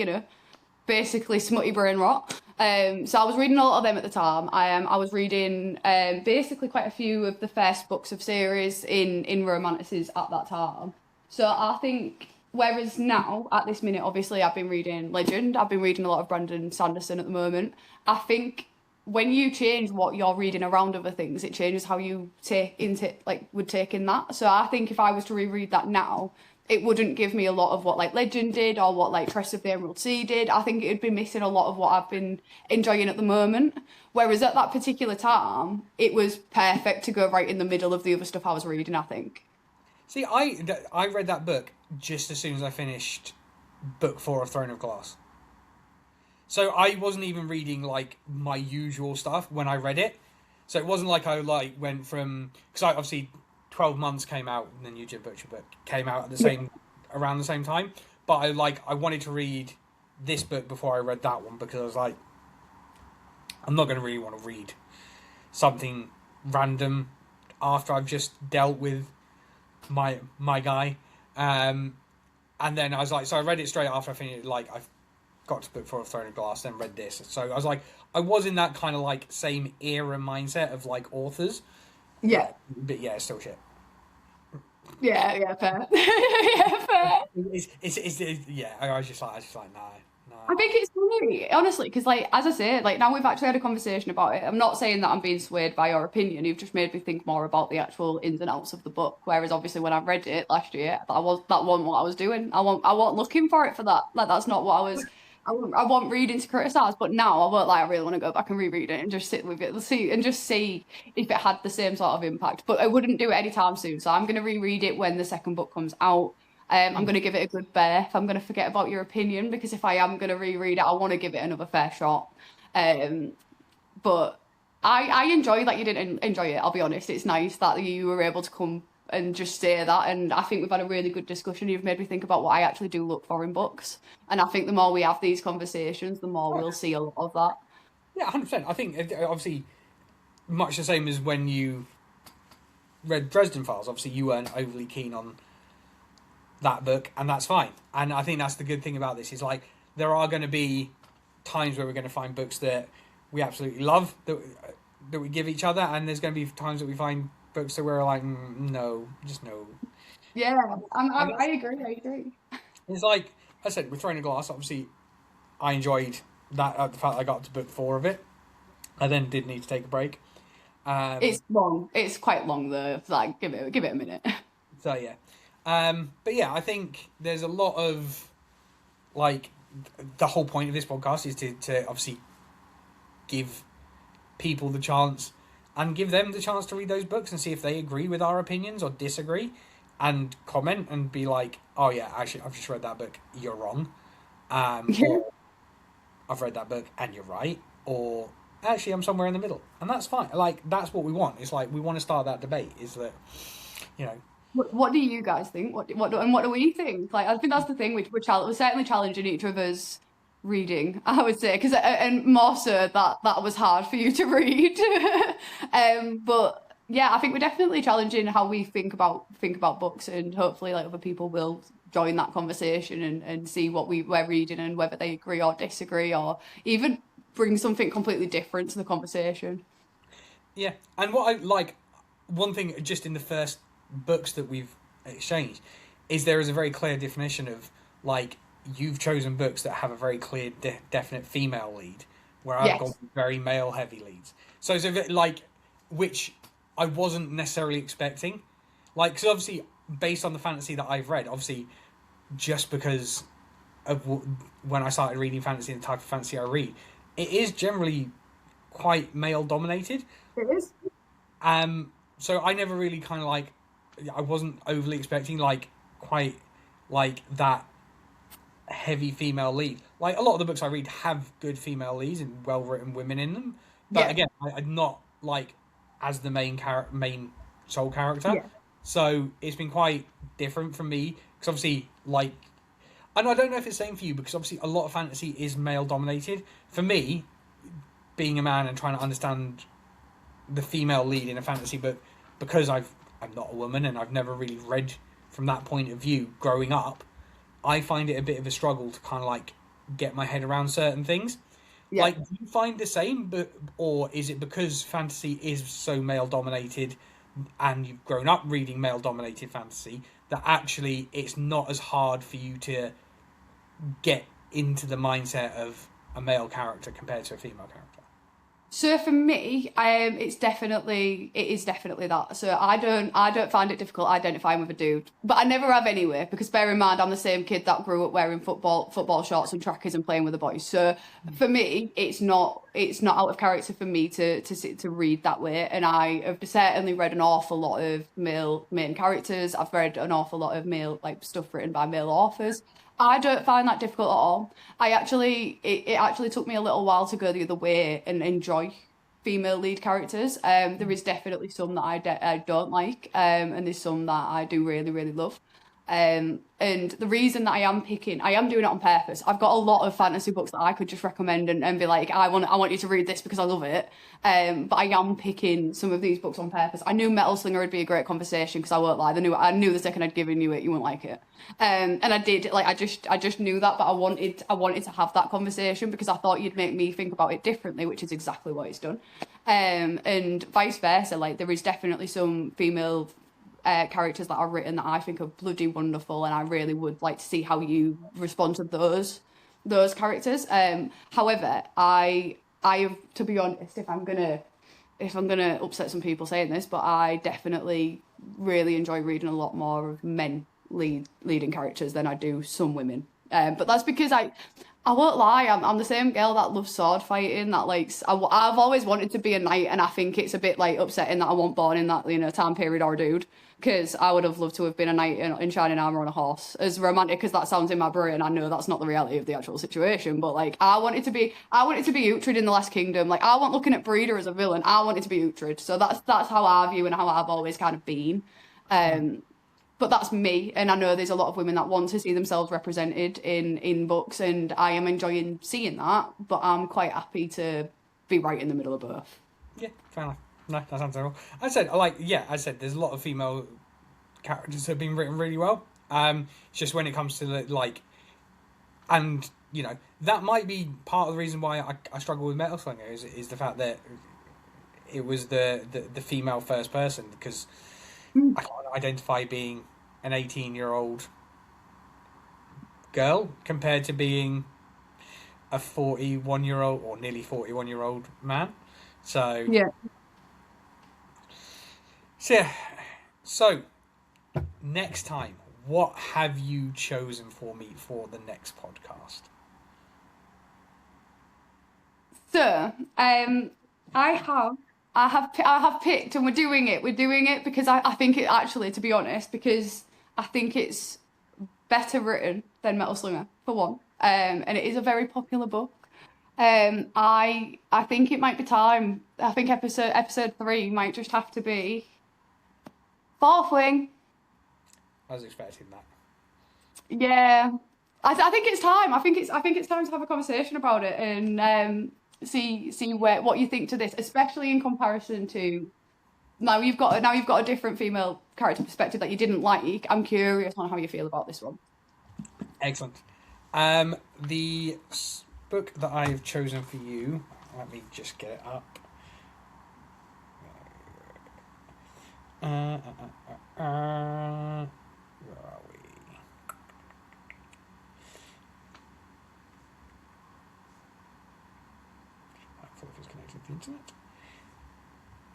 basically smutty brain rot. So I was reading a lot of them at the time. I was reading basically quite a few of the first books of series in romances at that time. So I think, whereas now at this minute, obviously I've been reading Legend. I've been reading a lot of Brandon Sanderson at the moment. I think when you change what you're reading around other things, it changes how you take into would take in that. So I think if I was to reread that now, it wouldn't give me a lot of what like Legend did or what like Tress of the Emerald Sea did. I think it'd be missing a lot of what I've been enjoying at the moment. Whereas at that particular time, it was perfect to go right in the middle of the other stuff I was reading, I think. See, I read that book just as soon as I finished book 4 of Throne of Glass. So I wasn't even reading like my usual stuff when I read it. So it wasn't like I like went from, because I obviously 12 Months came out and then Jim Butcher book came out at the same around the same time. But I wanted to read this book before I read that one, because I was like, I'm not going to really want to read something random after I've just dealt with my guy. And then I was like, so I read it straight after I finished. Like I got to book 4 of Throne of Glass, then read this. So I was like, I was in that kind of like same era mindset of like authors. Yeah. But yeah, it's still shit. Yeah, fair. Yeah, fair. Yeah, I was just like, nah. I think it's funny, honestly, because like as I say, like now we've actually had a conversation about it. I'm not saying that I'm being swayed by your opinion. You've just made me think more about the actual ins and outs of the book. Whereas obviously when I read it last year, that wasn't what I was doing. I wasn't looking for it for that. Like that's not what I was. I want reading to criticize, but now I won't. Like I really want to go back and reread it and just sit with it, see if it had the same sort of impact. But I wouldn't do it anytime soon. So I'm gonna reread it when the second book comes out. I'm going to give it a good birth. I'm going to forget about your opinion, because if I am going to reread it, I want to give it another fair shot. But I enjoy that you didn't enjoy it. I'll be honest. It's nice that you were able to come and just say that. And I think we've had a really good discussion. You've made me think about what I actually do look for in books. And I think the more we have these conversations, the more we'll see a lot of that. Yeah, 100%. I think obviously much the same as when you read Dresden Files. Obviously, you weren't overly keen on that book, and that's fine. And I think that's the good thing about this, is like there are going to be times where we're going to find books that we absolutely love, that we give each other, and there's going to be times that we find books that we're like, no, just no. Yeah, I agree. It's like I said with Throne of Glass, obviously I enjoyed that, the fact I got to book 4 of it. I then did need to take a break. It's long. It's quite long though. Like give it a minute. So yeah. But yeah, I think there's a lot of like the whole point of this podcast is to obviously give people the chance and give them the chance to read those books and see if they agree with our opinions or disagree, and comment and be like, oh yeah, actually I've just read that book, you're wrong. Or I've read that book and you're right, or actually I'm somewhere in the middle, and that's fine. Like that's what we want. It's like we want to start that debate, is that, you know, what do you guys think? What do we think? Like, I think that's the thing. We're certainly challenging each other's reading, I would say, because and more so that was hard for you to read. But yeah, I think we're definitely challenging how we think about books, and hopefully, like other people will join that conversation and see what we're reading and whether they agree or disagree, or even bring something completely different to the conversation. Yeah, and what I like, one thing just in the first books that we've exchanged, is there is a very clear definition of like you've chosen books that have a very clear definite female lead, where I've got very male heavy leads. So like, which I wasn't necessarily expecting, like, because obviously based on the fantasy that I've read, obviously just because of when I started reading fantasy and the type of fantasy I read, it is generally quite male dominated. It is. So I never really kind of like, I wasn't overly expecting like quite like that heavy female lead. Like a lot of the books I read have good female leads and well written women in them, but again, I'm not like as the main sole character. Yeah. So it's been quite different for me, because obviously like, and I don't know if it's the same for you, because obviously a lot of fantasy is male dominated. For me, being a man and trying to understand the female lead in a fantasy book, because I'm not a woman and I've never really read from that point of view growing up, I find it a bit of a struggle to kind of like get my head around certain things. Yeah. Like, do you find the same, or is it because fantasy is so male dominated, and you've grown up reading male dominated fantasy that actually it's not as hard for you to get into the mindset of a male character compared to a female character? So for me, it is definitely that. So I don't find it difficult identifying with a dude, but I never have anyway. Because bear in mind, I'm the same kid that grew up wearing football shorts and trackers and playing with the boys. So for me, it's not out of character for me to read that way. And I have certainly read an awful lot of male main characters. I've read an awful lot of male like stuff written by male authors. I don't find that difficult at all. It actually took me a little while to go the other way and enjoy female lead characters. There is definitely some that I don't like, and there's some that I do really, really love. And the reason that I am doing it on purpose. I've got a lot of fantasy books that I could just recommend and be like, I want you to read this because I love it. But I am picking some of these books on purpose. I knew Metal Slinger would be a great conversation because I won't lie. I knew the second I'd given you it, you wouldn't like it. And I did. Like I just knew that, but I wanted to have that conversation because I thought you'd make me think about it differently, which is exactly what it's done. And vice versa. Like there is definitely some female characters that are written that I think are bloody wonderful, and I really would like to see how you respond to those characters. However, I have to be honest, if I'm gonna upset some people saying this, but I definitely really enjoy reading a lot more of men leading characters than I do some women. But that's because I won't lie, I'm the same girl that loves sword fighting, that likes, I've always wanted to be a knight, and I think it's a bit like upsetting that I wasn't born in that, time period or dude, because I would have loved to have been a knight in shining armor on a horse. As romantic as that sounds in my brain, I know that's not the reality of the actual situation, but like, I wanted to be Uhtred in the Last Kingdom. Like, I wasn't looking at Breeder as a villain, I wanted to be Uhtred, so that's how I view and how I've always kind of been. But that's me, and I know there's a lot of women that want to see themselves represented in books, and I am enjoying seeing that, but I'm quite happy to be right in the middle of both. Yeah, fair enough. No, that sounds terrible. I said, there's a lot of female characters that have been written really well. It's just when it comes to and that might be part of the reason why I struggle with Metal Slinger is the fact that it was the female first person, because I can't identify being an 18-year-old girl compared to being a 41-year-old or nearly 41-year-old man. So Yeah. So next time, what have you chosen for me for the next podcast? So, I have picked, and we're doing it. We're doing it because I think it actually, to be honest, because I think it's better written than Metal Slinger for one, and it is a very popular book. I think it might be time. I think episode 3 might just have to be Fourth Wing. I was expecting that. Yeah, I think it's time. I think it's time to have a conversation about it and see what you think to this, especially in comparison to now you've got a different female character perspective that you didn't like. I'm curious on how you feel about this one. Excellent. The book that I've chosen for you, let me just get it up. Where are we? Hopefully it's connected to the internet.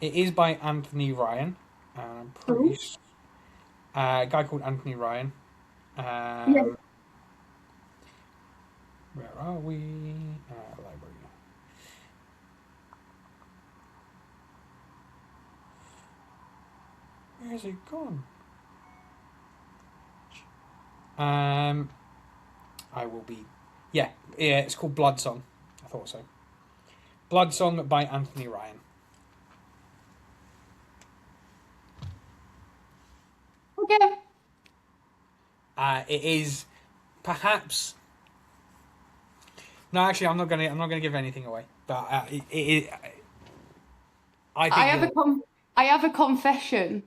It is by Anthony Ryan. I'm pretty a guy called Anthony Ryan. Yeah. Where are we? Library. Where's it gone? I will be. Yeah, it's called Blood Song. I thought so. Blood Song by Anthony Ryan. Okay. It is perhaps. No, actually, I'm not gonna give anything away. But I think I have a confession.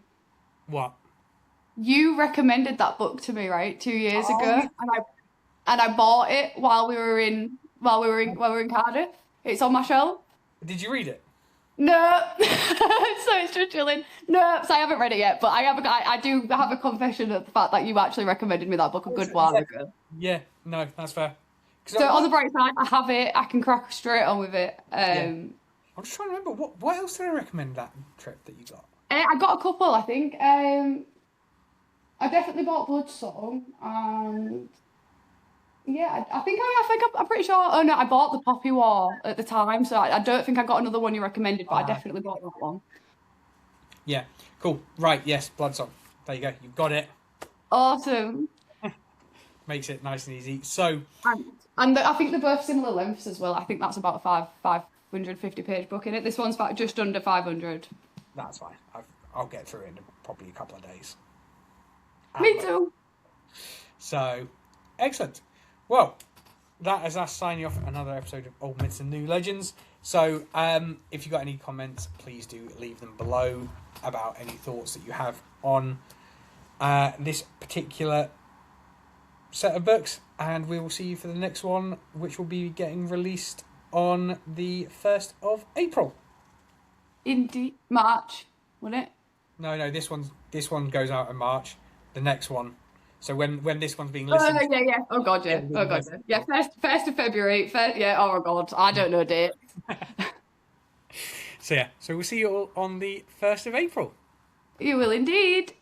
What? You recommended that book to me, right, 2 years ago, Yeah. and I bought it while we were in Cardiff. It's on my shelf. Did you read it? No, so it's just chilling. No, so I haven't read it yet, but I do have a confession of the fact that you actually recommended me that book a good while ago. Yeah, no, that's fair. 'Cause So on the bright side, I have it. I can crack straight on with it. Yeah. I'm just trying to remember what else did I recommend that trip that you got? I got a couple, I think. I definitely bought Bloodsong, and yeah, I'm pretty sure. Oh no, I bought the Poppy War at the time, so I don't think I got another one you recommended, but I definitely bought that one. Yeah, cool. Right, yes, Bloodsong. There you go. You've got it. Awesome. Makes it nice and easy. So, I think they're both similar lengths as well. I think that's about a 550-page book in it. This one's just under 500. that's fine. I'll get through it in probably a couple of days. Me too. So, excellent. Well, that is us signing off another episode of Old Myths and New Legends. So, if you've got any comments, please do leave them below about any thoughts that you have on this particular set of books. And we will see you for the next one, which will be getting released on the 1st of April. Indeed. March, wouldn't it? No, this one goes out in March. The next one. So when this one's being listened to. Yeah. Oh, God, yeah. Oh, God, yeah. Yeah, 1st of February. Yeah, oh, God. I don't know date. So, yeah. So we'll see you all on the 1st of April. You will indeed.